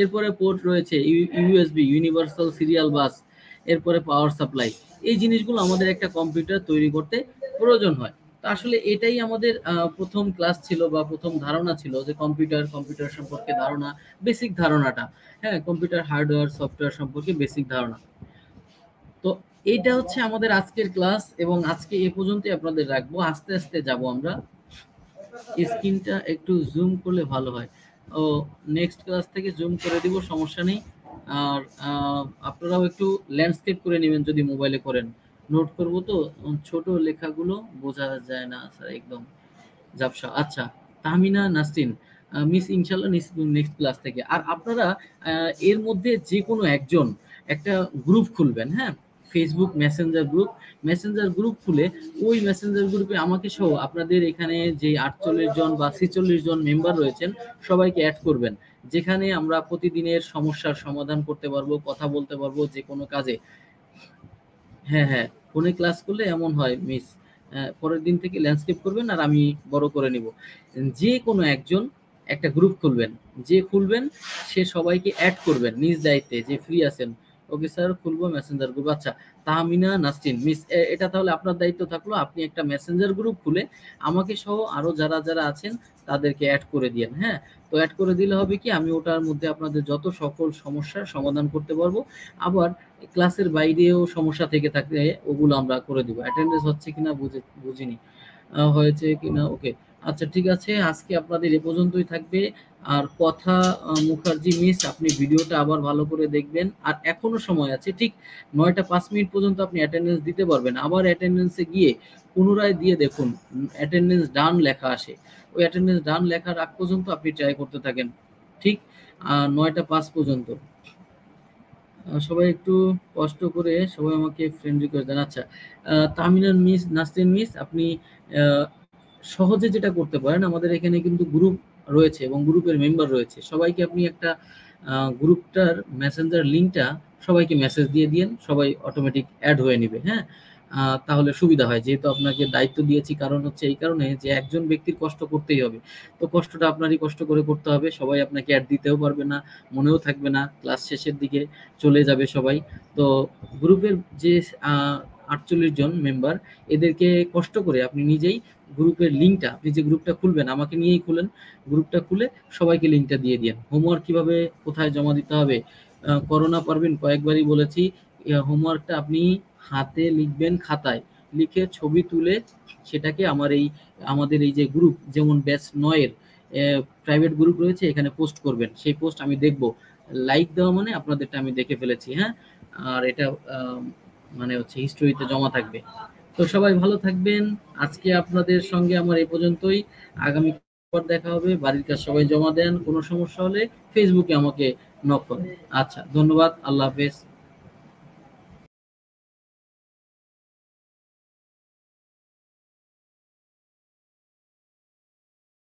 এরপরে পোর্ট রয়েছে ইউএসবি, ইউনিভার্সাল সিরিয়াল বাস, এরপরে পাওয়ার সাপ্লাই। এই জিনিসগুলো আমাদের একটা কম্পিউটার তৈরি করতে প্রয়োজন হয়। তো আসলে এটাই আমাদের প্রথম ক্লাস ছিল বা প্রথম ধারণা ছিল, যে কম্পিউটার সম্পর্কে ধারণা, বেসিক ধারণাটা। হ্যাঁ, কম্পিউটার হার্ডওয়্যার সফটওয়্যার সম্পর্কে বেসিক ধারণা। তো এইটা হচ্ছে আমাদের আজকের ক্লাস, এবং আজকে এ পর্যন্তই আপনাদের রাখবো। আস্তে আস্তে যাব আমরা। স্ক্রিনটা একটু জুম করলে ভালো হয়। ও, নেক্সট ক্লাস থেকে জুম করে দিব, সমস্যা নেই। আর আপনারাও একটু ল্যান্ডস্কেপ করে নেবেন যদি মোবাইলে করেন, নোট করব তো ছোট লেখাগুলো বোঝা যায় না স্যার, একদম ঝাপসা। আচ্ছা, তাহমিনা নাসরিন মিস, ইনশাল্লাহ নেক্সট ক্লাস থেকে। আর আপনারা এর মধ্যে যে কোনো একজন একটা গ্রুপ খুলবেন। হ্যাঁ, ফেসবুক মেসেঞ্জার গ্রুপ খুলে ওই মেসেঞ্জার গ্রুপে আমাকে সহ আপনাদের এখানে যে 48 জন বা 46 জন মেম্বার রয়েছেন সবাইকে অ্যাড করবেন, যেখানে আমরা প্রতিদিনের সমস্যার সমাধান করতে পারবো, কথা বলতে পারবো যে কোনো কাজে। হ্যাঁ, হ্যাঁ, ফোনে ক্লাস করলে এমন হয় মিস, পরের দিন থেকে ল্যান্ডস্কেপ করবেন আর আমি বড় করে নিব। যে কোনো একজন একটা গ্রুপ খুলবেন, যে খুলবেন সে সবাইকে অ্যাড করবেন নিজ দায়িত্বে, যে ফ্রি আছেন। ওকে স্যার, খুলবো মেসেঞ্জার গ্রুপ। আচ্ছা, তাহমিনা নাসরিন মিস, এটা তাহলে আপনার দায়িত্ব থাকলো, আপনি একটা মেসেঞ্জার গ্রুপ খুলে আমাকে সহ আরো যারা যারা আছেন তাদেরকে অ্যাড করে দিয়েন। হ্যাঁ, তো অ্যাড করে দিলে হবে কি, আমি ওটার মধ্যে আপনাদের যত সকল সমস্যার সমাধান করতে পারবো। আবার ক্লাসের বাইরেও সমস্যা থেকে থাকলে ওগুলো আমরা করে দিব। অ্যাটেন্ডেন্স হচ্ছে কিনা বুঝিনি, হয়েছে কিনা। ওকে, আচ্ছা ঠিক আছে, আজকে আপনাদের এ পর্যন্তই থাকবে। আর কথা মুখার্জি মিস, আপনি ভিডিওটা আবার ভালো করে দেখবেন, আর এখনো সময় আছে, ঠিক 9টা 5 মিনিট পর্যন্ত আপনি অ্যাটেন্ডেন্স দিতে পারবেন। আবার অ্যাটেন্ডেন্সে গিয়ে পুনরায় দিয়ে দেখুন অ্যাটেন্ডেন্স ডান লেখা আসে, ওই অ্যাটেন্ডেন্স ডান লেখার আগ পর্যন্ত আপনি ট্রাই করতে থাকেন, ঠিক 9টা 5 পর্যন্ত। সবাই একটু কষ্ট করে সবাই আমাকে ফ্রেন্ড রিকোয়েস্ট দেন। আচ্ছা, তাহমিনা মিস, নাসরিন মিস, আপনি আহ, সহজে যেটা করতে পারেন, আমাদের এখানে কিন্তু গ্রুপ রয়েছে এবং গ্রুপের মেম্বার রয়েছে, সবাইকে আপনি একটা গ্রুপটার মেসেঞ্জার লিঙ্কটা সবাইকে মেসেজ দিয়ে দিয়েন, সবাই অটোমেটিক অ্যাড হয়ে নিবে। হ্যাঁ, তাহলে সুবিধা হয়, যেহেতু আপনাকে দায়িত্ব দিয়েছি, কারণ হচ্ছে এই কারণে যে একজন ব্যক্তির কষ্ট করতেই হবে, তো কষ্টটা আপনারই কষ্ট করে করতে হবে। সবাই আপনাকে অ্যাড দিতেও পারবে না, মনেও থাকবে না, ক্লাস শেষের দিকে চলে যাবে সবাই। তো গ্রুপের যে 48 জন মেম্বার, এদেরকে কষ্ট করে আপনি নিজেই গ্রুপের লিঙ্কটা, আপনি যে গ্রুপটা খুলবেন আমাকে নিয়েই খুলেন, গ্রুপটা খুলে সবাইকে লিঙ্কটা দিয়ে দিন। হোমওয়ার্ক কিভাবে কোথায় জমা দিতে হবে, করোনা পারবেন কয়েকবারই বলেছি। হোমওয়ার্কটা আপনি হাতে লিখবেন, খাতায় লিখে ছবি তুলে সেটাকে আমাদের এই যে গ্রুপ, যেমন ব্যাচ 9 এর প্রাইভেট গ্রুপ রয়েছে, এখানে পোস্ট করবেন। সেই পোস্ট আমি দেখব, লাইক দেওয়া মানে আপনাদেরটা আমি দেখে ফেলেছি। হ্যাঁ, আর এটা মানে হচ্ছে হিস্টোরিতে জমা থাকবে। তো সবাই ভালো থাকবেন। আজকে আপনাদের সঙ্গে আমার এই পর্যন্তই। আগামী দেখা হবে। বাড়ির কাজ সবাই জমা দেন, কোনো সমস্যা হলে ফেসবুকে আমাকে নক করেন। আচ্ছা, ধন্যবাদ, আল্লাহ হাফেজ।